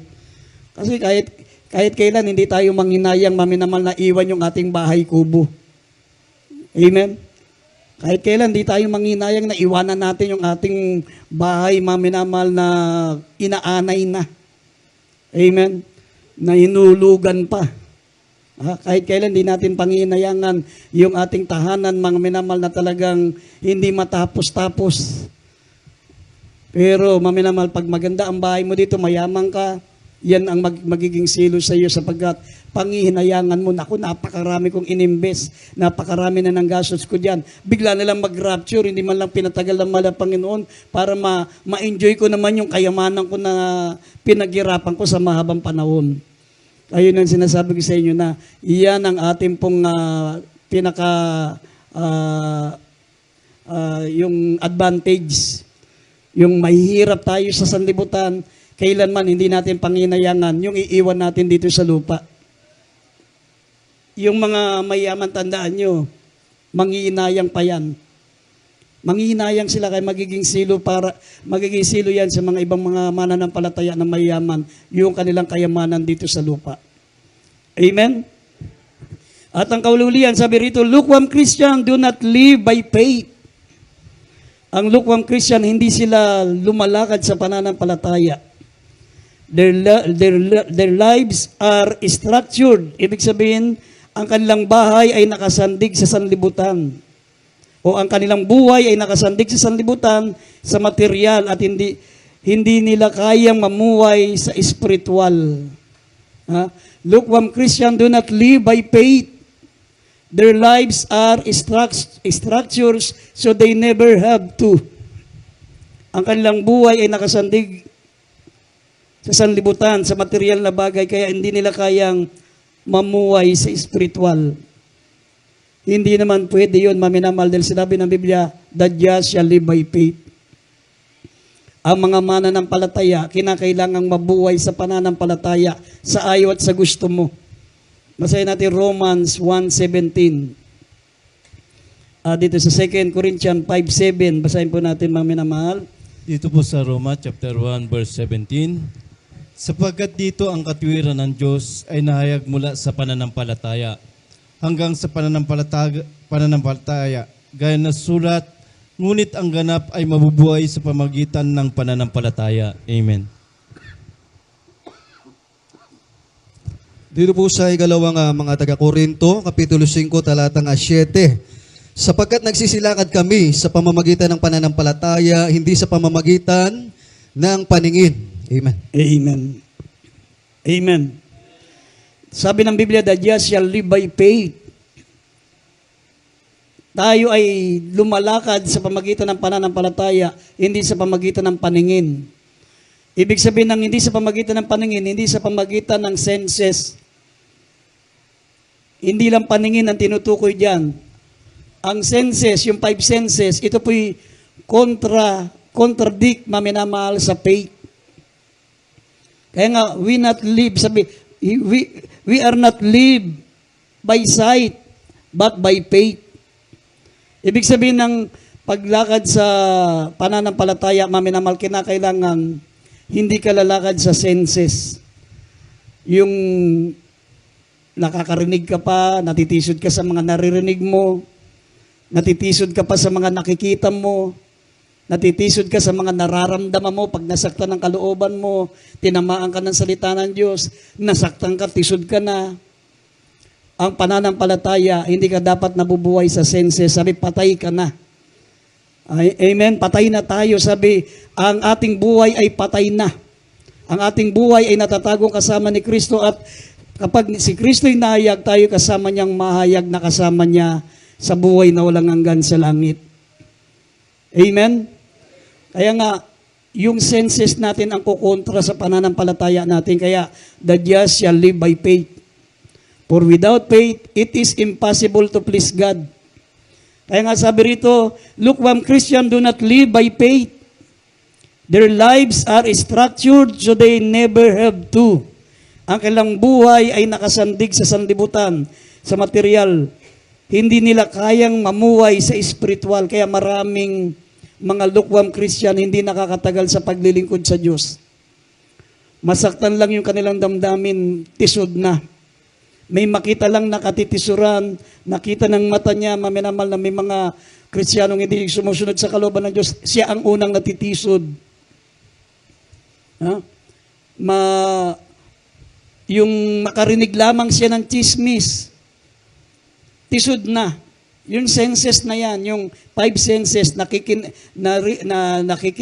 Kasi kahit kailan hindi tayo manghinayang maminamal na iwan yung ating bahay kubo. Amen? Kahit kailan hindi tayo manghinayang na iwanan natin yung ating bahay maminamal na inaanay na. Amen? Na hinulugan pa. Kahit kailan hindi natin panginayangan yung ating tahanan, mga minamal na talagang hindi matapos-tapos. Pero maminamal, pag maganda ang bahay mo dito, mayaman ka, yan ang magiging silo sa iyo sapagkat pangihinayangan mo. Naku, napakarami kong inimbes, napakarami na ng gastos ko dyan. Bigla na lang mag-rapture, hindi man lang pinatagal ng mala Panginoon para ma-enjoy ko naman yung kayamanan ko na pinaghirapan ko sa mahabang panahon. Ayun ang sinasabi ko sa inyo na iyan ang ating pong yung advantage. Yung mahihirap tayo sa sanlibutan, kailanman hindi natin panginayangan yung iiwan natin dito sa lupa. Yung mga mayaman, tandaan nyo, manghihinayang pa yan. Manghihinayang sila kaya magiging silo yan sa mga ibang mga mananampalataya na mayaman, yung kanilang kayamanan dito sa lupa. Amen? At ang kaululian, sabi rito, lukewarm Christian do not live by faith. Ang lukewarm Christian, hindi sila lumalakad sa pananampalataya. Their lives are structured. Ibig sabihin, ang kanilang bahay ay nakasandig sa sanlibutan. O ang kanilang buhay ay nakasandig sa sanlibutan, sa material, at hindi nila kayang mamuhay sa spiritual. Lukewarm Christian do not live by faith. Their lives are structures, so they never have to. Ang kanilang buhay ay nakasandig sa sanlibutan, sa material na bagay, kaya hindi nila kayang mamuhay sa spiritual. Hindi naman pwede yun, maminamal, dahil sinabi ng Biblia, the just shall live by faith. Ang mga mananampalataya, kinakailangang mabuhay sa pananampalataya, sa ayaw at sa gusto mo. Basahin natin Romans 1:17. Dito sa 2 Corinthians 5:7, basahin po natin, mga minamahal. Dito po sa Roma chapter 1 verse 17, sapagkat dito ang katwiran ng Diyos ay nahayag mula sa pananampalataya hanggang sa pananampalataya, gaya na sulat, ngunit ang ganap ay mabubuhay sa pamagitan ng pananampalataya. Amen. Dito po sa ikalawang mga taga-Korinto, Kapitulo 5, talatang 7. Sapagkat nagsisilakad kami sa pamamagitan ng pananampalataya, hindi sa pamamagitan ng paningin. Amen. Amen. Amen. Sabi ng Biblia, the just shall live by faith. Tayo ay lumalakad sa pamamagitan ng pananampalataya, hindi sa pamamagitan ng paningin. Ibig sabihin ng hindi sa pamamagitan ng paningin, hindi sa pamamagitan ng senses. Hindi lang paningin ang tinutukoy diyan. Ang senses, yung 5 senses, ito po'y contradict, maminamahal, sa faith. Kaya nga, we are not live by sight, but by faith. Ibig sabihin ng paglakad sa pananampalataya, maminamahal, kinakailangan hindi ka lalakad sa senses. Yung nakakarinig ka pa, natitisod ka sa mga naririnig mo, natitisod ka pa sa mga nakikita mo, natitisod ka sa mga nararamdaman mo pag nasaktan ng kalooban mo, tinamaan ka ng salita ng Diyos, nasaktan ka, tisod ka na. Ang pananampalataya, hindi ka dapat nabubuhay sa senses. Sabi, patay ka na. Amen? Patay na tayo. Sabi, ang ating buhay ay patay na. Ang ating buhay ay natatagong kasama ni Kristo, at kapag si Kristo'y nahayag, tayo kasama niyang mahayag na kasama niya sa buhay na walang hanggan sa langit. Amen? Kaya nga, yung senses natin ang kukontra sa pananampalataya natin. Kaya, the just shall live by faith. For without faith, it is impossible to please God. Kaya nga sabi rito, lukewarm Christian do not live by faith. Their lives are structured so they never have to. Ang kailang buhay ay nakasandig sa sanlibutan, sa material. Hindi nila kayang mamuhay sa spiritual. Kaya maraming mga lukewarm Christian hindi nakakatagal sa paglilingkod sa Diyos. Masaktan lang yung kanilang damdamin, tisod na. May makita lang nakatitisuran, nakita ng mata niya, maminamal na may mga Kristiyanong hindi sumusunod sa kalooban ng Diyos, siya ang unang natitisod. Yung makarinig lamang siya ng chismis, tisod na. Yung senses na yan, yung 5 senses,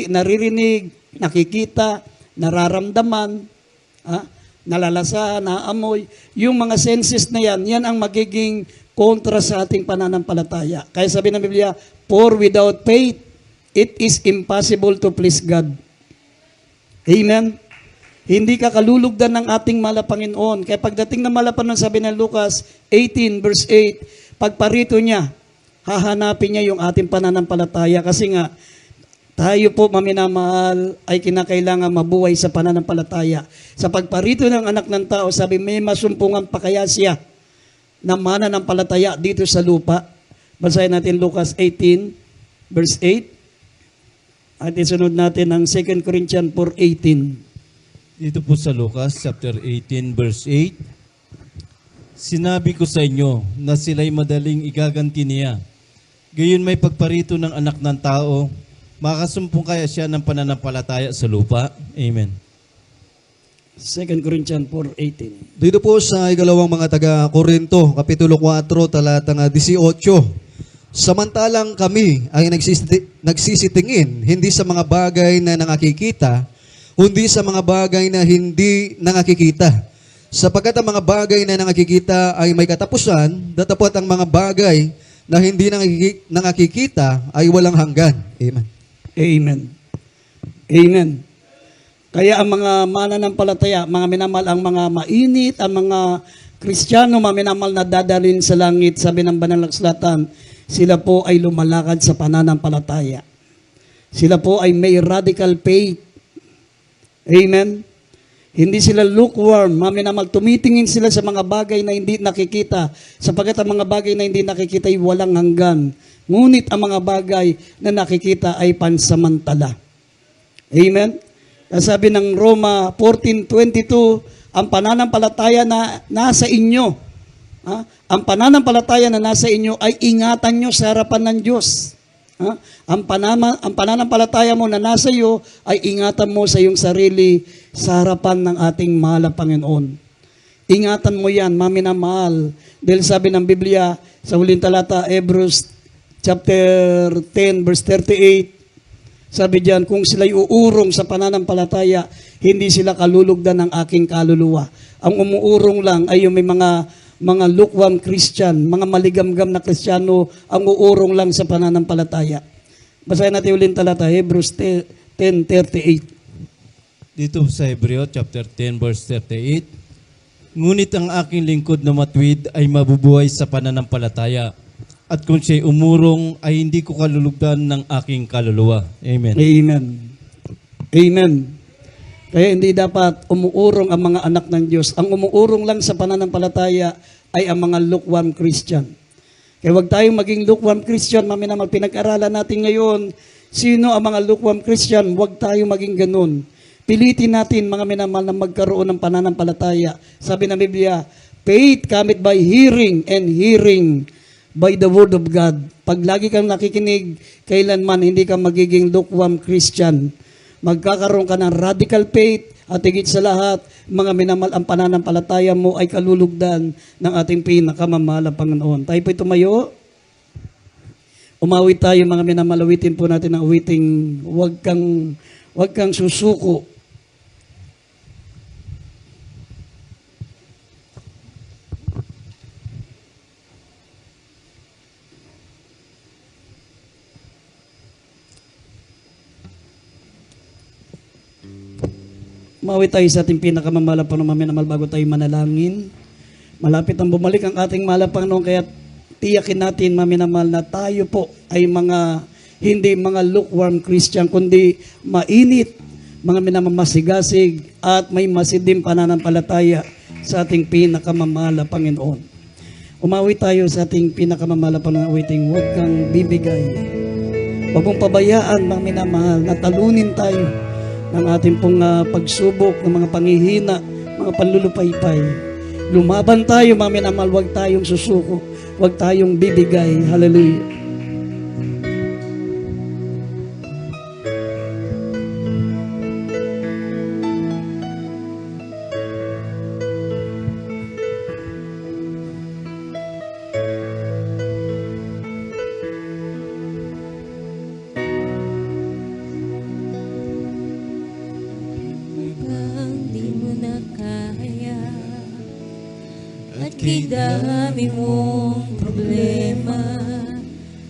naririnig, nakikita, nararamdaman, nalalasa, naamoy, yung mga senses na yan, yan ang magiging kontra sa ating pananampalataya. Kaya sabi ng Biblia, for without faith, it is impossible to please God. Amen? Hindi ka kalulugdan ng ating mahal na Panginoon. Kaya pagdating ng mahal na Panginoon, sabi ng Lucas 18 verse 8, pagparito niya, hahanapin niya yung ating pananampalataya. Kasi nga, tayo po, maminamahal, ay kinakailangan mabuhay sa pananampalataya. Sa pagparito ng anak ng tao, sabi, may masumpungan pa kaya siya na mananampalataya dito sa lupa. Basahin natin Lucas 18, verse 8. At isunod natin ang 2 Corinthians 4:18. Dito po sa Lucas chapter 18 verse 8, sinabi ko sa inyo na sila'y madaling igaganti niya. Gayon may pagparito ng anak ng tao, makasumpong kaya siya ng pananampalataya sa lupa. Amen. 2 Corinthians 4:18. Dito po sa ikalawang mga taga-Korinto, Kapitulo 4, talatang 18. Samantalang kami ay nagsisitingin, hindi sa mga bagay na nangakikita, kundi sa mga bagay na hindi nangakikita. Sapagkat ang mga bagay na nangakikita ay may katapusan, datapot ang mga bagay na hindi nangakikita ay walang hanggan. Amen. Amen. Amen. Kaya ang mga mananampalataya, mga minamahal, ang mga mainit, ang mga Kristiyano, mga minamahal na dadalhin sa langit, sabi ng Banal na Kasulatan, sila po ay lumalakad sa pananampalataya. Sila po ay may radical faith. Amen. Hindi sila lukewarm, mga minamahal, tumitingin sila sa mga bagay na hindi nakikita, sapagkat ang mga bagay na hindi nakikita ay walang hanggan. Ngunit ang mga bagay na nakikita ay pansamantala. Amen? Sabi ng Roma 14:22, ang pananampalataya na nasa inyo, ang pananampalataya na nasa inyo ay ingatan nyo sa harapan ng Diyos. Ang pananampalataya mo na nasa iyo ay ingatan mo sa iyong sarili sa harapan ng ating mahal na Panginoon. Ingatan mo yan, maminamahal. Dahil sabi ng Biblia sa huling talata, Hebrews chapter 10, verse 38, sabi diyan, kung sila'y uurong sa pananampalataya, hindi sila kalulugdan ng aking kaluluwa. Ang umuurong lang ay yung may mga lukewarm Christian, mga maligamgam na Kristiyano, ang uurong lang sa pananampalataya. Basahin natin ulit talata, Hebrews 10:38. Dito sa Hebreo chapter 10 verse 38, ngunit ang aking lingkod na matuwid ay mabubuhay sa pananampalataya. At kung siya'y umurong, ay hindi ko kalulugdan ng aking kaluluwa. Amen. Amen. Amen. Kaya hindi dapat umuurong ang mga anak ng Diyos. Ang umuurong lang sa pananampalataya ay ang mga lukewarm Christian. Kaya huwag tayong maging lukewarm Christian. Maminamahal, pinag-aralan natin ngayon, sino ang mga lukewarm Christian? Huwag tayong maging ganun. Pilitin natin, mga minamahal, na magkaroon ng pananampalataya. Sabi ng Biblia, faith cometh by hearing, and hearing by the word of God. Pag lagi kang nakikinig, kailanman hindi ka magiging lukewarm Christian. Magkakaroon ka ng radical faith at higit sa lahat, mga minamahal, ang pananampalataya mo ay kalulugdan ng ating pinakamamahal na Panginoon. Tayo po'y tumayo. Umawit tayo, mga minamahal, awitin po natin ang awiting huwag kang susuko. Umawi tayo sa ating pinakamamala Panginoon maminamal bago tayo manalangin. Malapit ang bumalik ang ating mahal na Panginoon, kaya tiyakin natin maminamal na tayo po ay hindi mga lukewarm Christian, kundi mainit, mga minamamasigasig at may masidim pananampalataya sa ating pinakamamahal na Panginoon. Umawi tayo sa ating pinakamamahal na Panginoon, awiting huwag kang bibigay. Huwag mong pabayaan, mga minamahal, na talunin tayo ng ating pong pagsubok, ng mga panghihina, mga panlulupaypay. Lumaban tayo, mga minamahal, huwag tayong susuko, huwag tayong bibigay. Hallelujah. Dami mong problema,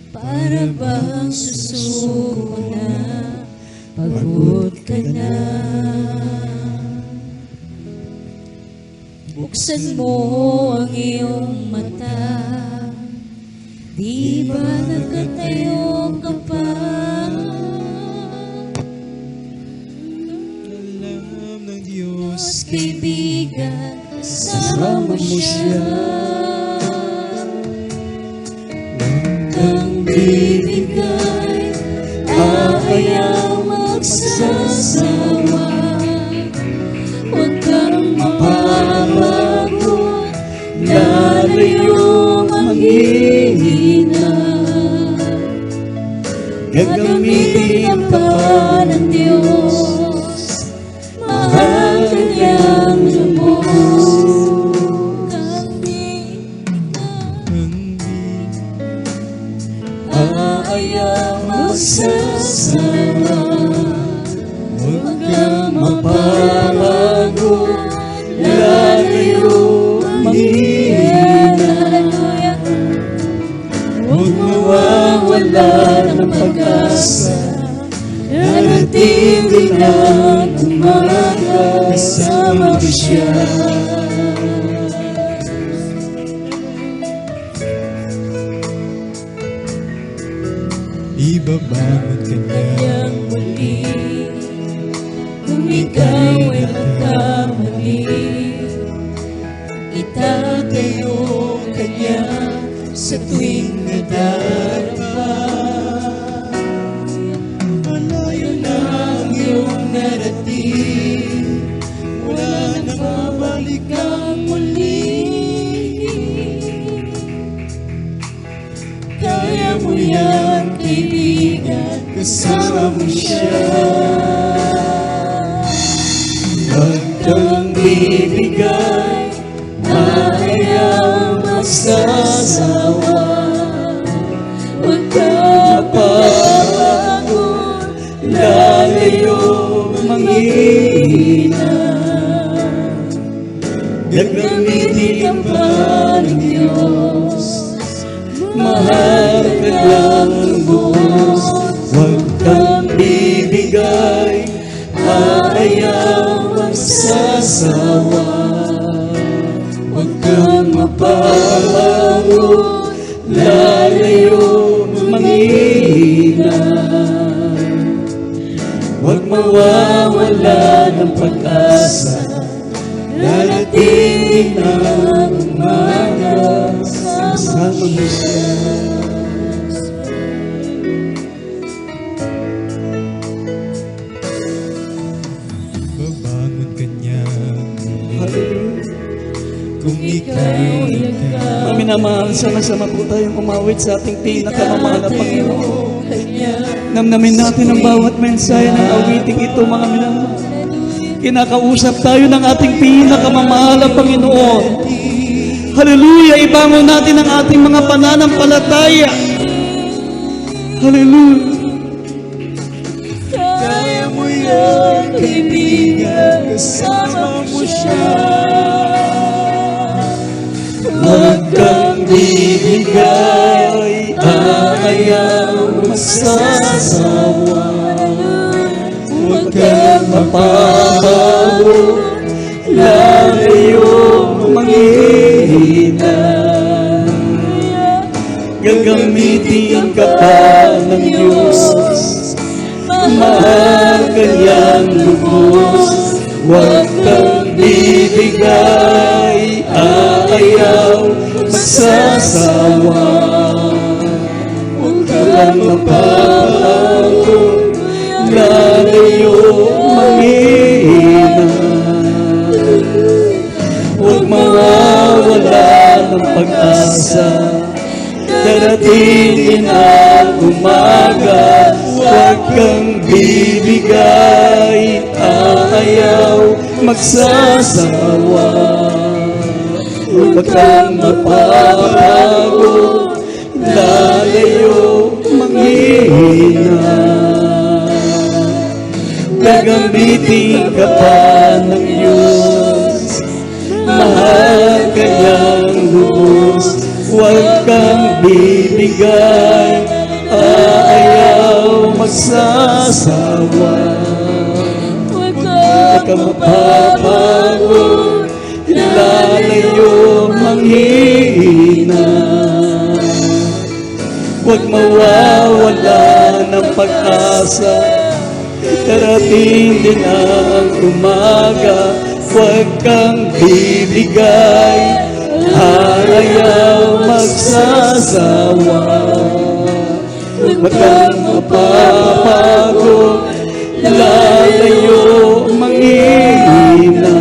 para bang susuko na, pagod ka na. Buksan mo ang iyong mata, di ba nakatayo ka pa? Alam ng Diyos, kaibigan, kasama mo siya. Kang bibigay, ayaw magsasawa. Huwag kang mapapago, lalayo manghihina. Gagamitin ka ng Diyos, mahal ka niyang lubos. Ayaw magsasawa, huwag kang mapapago, lalayo manghihina. Huwag mawawala ng pag-asa, darating din ang umaga, kasama ko siya. Ibabangon ka Kanyang muli, kung ikaw ay magkamali, itatayo kanya sa tuwing nadarapa. Malayo na ang iyong narating, wala na babalik ang muli. Kaya mo yan, kaibigan, kasama mo siya. Huwag kang bibigay, ayaw magsasawa. Huwag kang mapapago, lalayo manghihina. Gagamitin ka pa ng Diyos, mahal ka lang lubos. Huwag kang bibigay, ayaw magsasawa. Huwag kang mapapago, lalayo manghihina. Huwag mawawala ng pag-asa, darating ang umaga, kasama mo siya. Babangon ka niya, kung ikaw Ika'y Kami namahal, sama-sama po tayong umawit sa ating pinakamamahal na Panginoon. Namnamin natin ang bawat mensahe ng awiting ito, mga minamahal. Kinakausap tayo ng ating pinakamamahal na Panginoon. Hallelujah! Ibangon natin ang ating mga pananampalataya. Hallelujah! Kaya mo yan, kaibigan, kasama mo siya. Huwag kang bibigay, ayaw magsasawa. Huwag kang mapapago, Gagamitin ka pa ng Diyos. Mahal ka niyang lubos. Huwag kang bibigay, aayaw, magsasawa. Huwag kang mapapago, lalayo, manghihina. Huwag mawawala ng pag-asa, darating din ang umaga. Huwag kang bibigay, aayaw, magsasawa. Huwag kang mapapago, lalayo, manghihina. Gagamitin ka pa ng Diyos. Mahal ka niyang lubos. Huwag kang bibigay, aayaw, magsasawa. Huwag kang mapapago, lalayo, manghihina. Huwag mawawala ng pag-asa, darating din ang umaga. Huwag kang bibigay, aayaw, magsasawa. Huwag kang mapapago, lalayo, manghihina.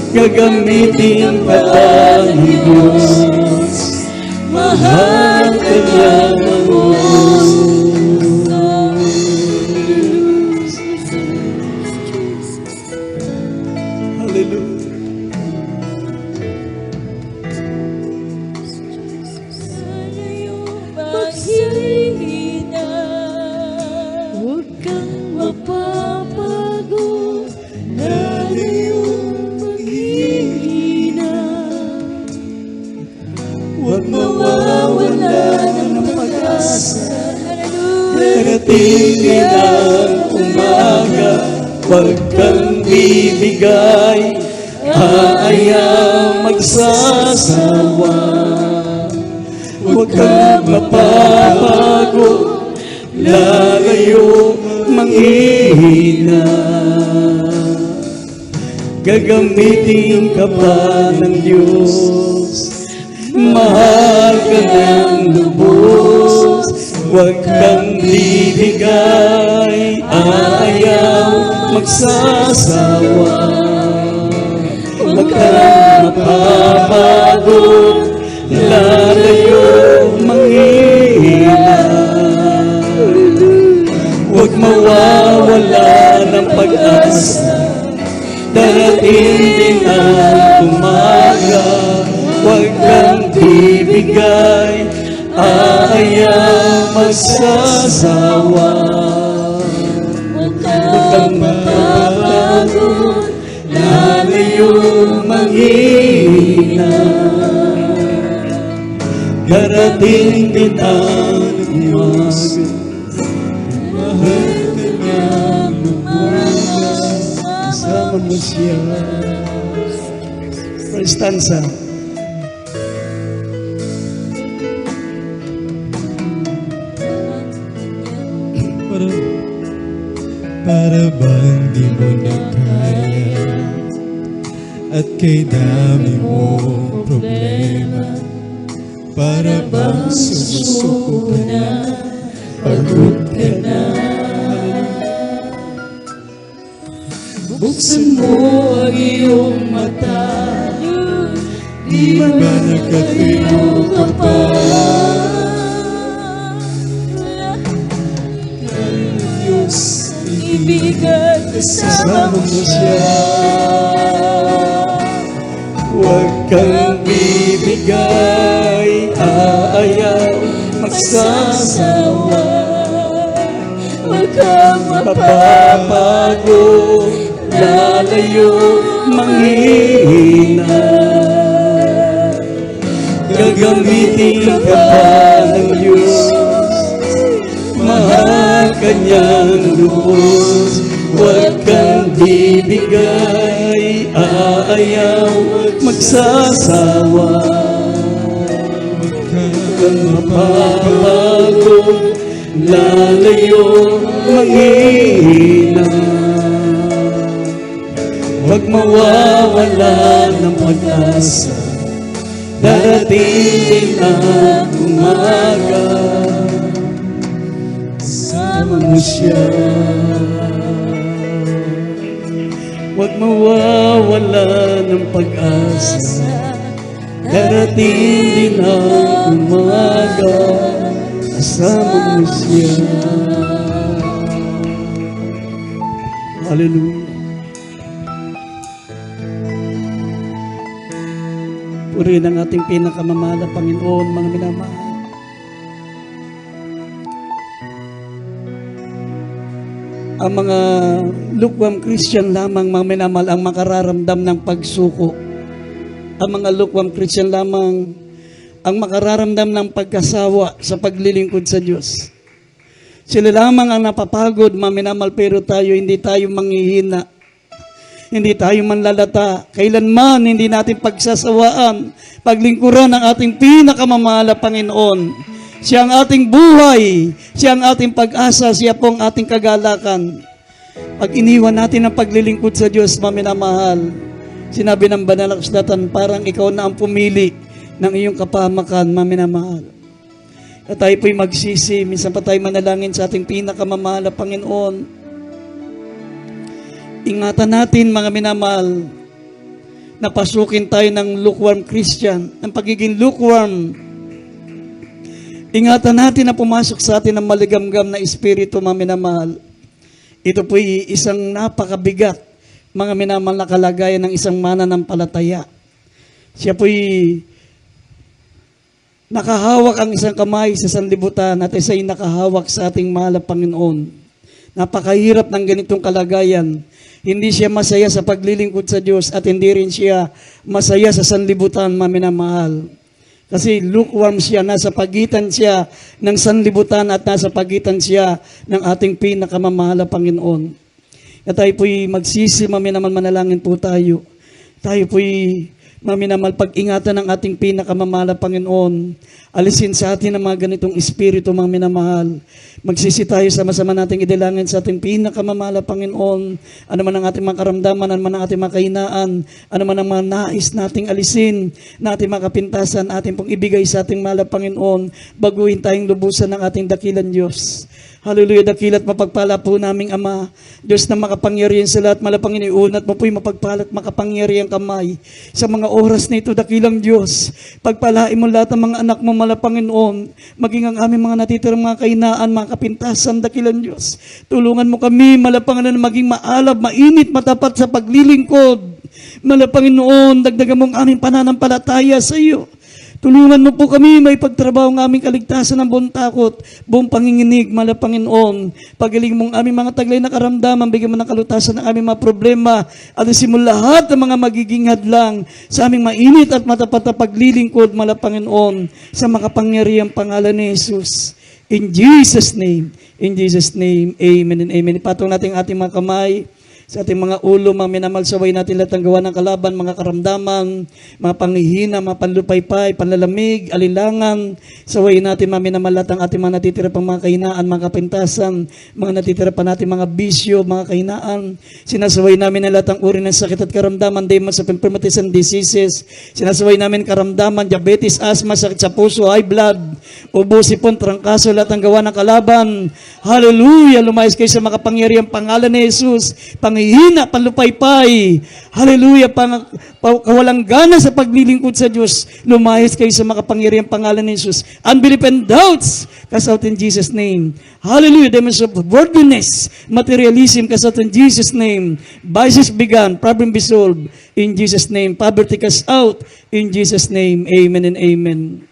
Gagamitin ka pa ng Diyos. Mahal ka niyang lubos. Maghihina, huwag kang mapapago, lalayo, maghihina. Huwag mawawala ng pag-asa, darating din ang umaga. Huwag kang bibigay, aayaw, magsasawa. Huwag kang mapapago, lalayo, manghihina. Gagamitin ka pa ng Diyos. Mahal ka ng lubos. Huwag kang bibigay, aayaw, magsasawa. Huwag kang mapapago, lalayo, manghihina. Huwag mawawala ng pag-asa, darating din ang umaga. Huwag kang bibigay, aayaw, magsasawa. huwag kang mapapago, lalayo, manghihina. Darating din ang umaga. Mahal ka niyang lubos. Kasama mo siya. First stanza. Para bang di mo na kaya at kay dami mong problema, para bang sumusuko ka na, pagod ka na. buksan mo ang iyong mata, Di ba nakatayo ka pa? Diyos, ibigan kasama mo siya. Huwag kang bibigay, aayaw, magsasawa. Huwag kang Mapapago, lalayo, manghihina. Gagamitin ka pa ng Diyos. Mahal ka niyang lubos. Huwag kang bibigay, aayaw, magsasawa. Huwag kang kang mapapago, lalayo manghihina. Huwag mawawala ng pag-asa, darating din ang umaga. Sama mo siya. Huwag mawawala ng pag-asa, darating din ang umaga. Kasama mo siya. Hallelujah. Purihin ang ating pinakamamahal na Panginoon, mga minamahal. Ang mga lukewarm Christian lamang, mga minamahal, ang makararamdam ng pagsuko. Ang mga lukewarm Christian lamang ang makararamdam ng pagkasawa sa paglilingkod sa Diyos. Sila lamang ang napapagod, mga minamahal, pero tayo, hindi tayo manghihina. Hindi tayo manlalata. Kailanman hindi natin pagsasawaan, paglingkuran ng ating pinakamamahal na Panginoon. Siya ang ating buhay, siya ang ating pag-asa, siya po ang ating kagalakan. Pag iniwan natin ang paglilingkod sa Diyos, maminamahal, sinabi ng banal na kasulatan, parang ikaw na ang pumili ng iyong kapahamakan, maminamahal. At tayo po'y magsisi, minsan pa tayo manalangin sa ating pinakamamahal na Panginoon. Ingatan natin, mga minamahal, na pasukin tayo ng lukewarm Christian, ng pagiging lukewarm. Ingatan natin na pumasok sa atin ng maligamgam na espiritu, mga minamahal. Ito po'y isang napakabigat, mga minamahal, na kalagayan ng isang mananampalataya. Siya po'y nakahawak ang isang kamay sa sanlibutan at isa'y nakahawak sa ating mahal na Panginoon. Napakahirap ng ganitong kalagayan. Hindi siya masaya sa paglilingkod sa Diyos at hindi rin siya masaya sa sanlibutan, mga minamahal. Kasi lukewarm siya, nasa pagitan siya ng sanlibutan at nasa pagitan siya ng ating pinakamamahal na Panginoon. At tayo po'y magsisi, maminamal, manalangin po tayo. Tayo po'y maminamal, pag-ingatan ng ating pinakamamahal na Panginoon. Alisin sa atin ang mga ganitong espiritu, mga minamahal. Magsisi tayo, sama-sama nating idalangin sa ating pinakamamahal na Panginoon. Ano man ang ating mga karamdaman, ano man ang ating mga kahinaan, ano man ang mga nais nating alisin, na ating mga kapintasan, ating pong ibigay sa ating mahal na Panginoon, baguhin tayong lubusan ng ating dakilan Diyos. Hallelujah, dakilat mapagpala po naming Ama, Diyos na makapangyarihan sa lahat, malapangin iunat mo po'y mapagpalat makapangyarihan kamay. Sa mga oras na ito, dakilang Diyos, pagpalain mo lahat ng mga anak mo, malapanginoon, maging ang aming mga natitirang mga kahinaan, mga kapintasan, dakilang Diyos. Tulungan mo kami, malapanginoon, na maging maalab, mainit, matapat sa paglilingkod. Malapanginoon, dagdagan mo ang aming pananampalataya sa iyo. Tulungan mo po kami may pagtrabaho ng aming kaligtasan ng buong takot, buong panginginig, malapanginoon. Pagaling mong aming mga taglay na karamdaman, bigyan mo ng kalutasan ng aming mga problema, alisin mo lahat ng mga magiging hadlang sa aming mainit at matapat na paglilingkod, malapanginoon, sa makapangyarihang pangalan ni Jesus. In Jesus' name, amen and amen. Ipatong natin ating mga kamay sa ating mga ulo, mga minamalsaway natin lahat ng gawa ng kalaban, mga karamdaman, mga panghihina, mga panlupaypay, panlalamig, alinlangan. Sawayin natin, mga minamal, lahat ang ating mga natitira pang mga kahinaan, mga kapintasan, mga natitira pa natin mga bisyo, mga kahinaan. Sinasaway namin ang lahat ng uri ng sakit at karamdaman, demons of infirmities and diseases. Sinasaway namin karamdaman, diabetes, asthma, sakit sa puso, high blood, ubo, sipon, trangkaso, lahat ng gawa ng kalaban. Hallelujah! Lumayas kayo sa makapangyarihang pangalan ni Jesus. Panghihina, panlupaypay. Hallelujah, kawalang gana sa paglilingkod sa Diyos. Lumayas kayo sa makapangyarihang pangalan ni Jesus. Unbelief and doubts, cast out in Jesus' name. Hallelujah, demons of worldliness, materialism, cast out in Jesus' name. Vices began, problem be solved in Jesus' name. Poverty cast out in Jesus' name. Amen and amen.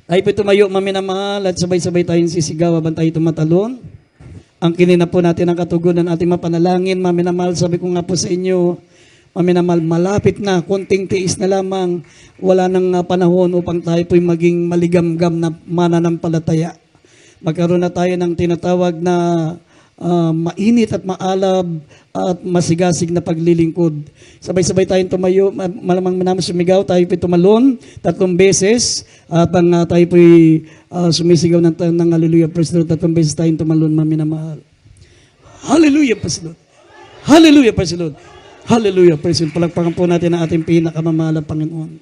Tayo po tumayo, maminamahal, at sabay-sabay tayong sisigaw habang tayo tumatalon. Ang kinina po natin ang katugunan ng ating mapanalangin, maminamahal, sabi ko nga po sa inyo, maminamahal, malapit na, konting tiis na lamang, wala nang panahon upang tayo po'y maging maligamgam na mananampalataya. Magkaroon na tayo ng tinatawag na mainit at maalab at masigasig na paglilingkod. Sabay-sabay tayong tumayo, malamang naman sumigaw, tayo po'y tumalon 3 beses, at tayo po'y sumisigaw ng hallelujah, praise the Lord, 3 beses tayong tumalon, maminamahal. Hallelujah, praise the Lord. Hallelujah, praise the Lord. Hallelujah, praise the Lord. Palagpakan po natin ang ating pinakamamahal na Panginoon.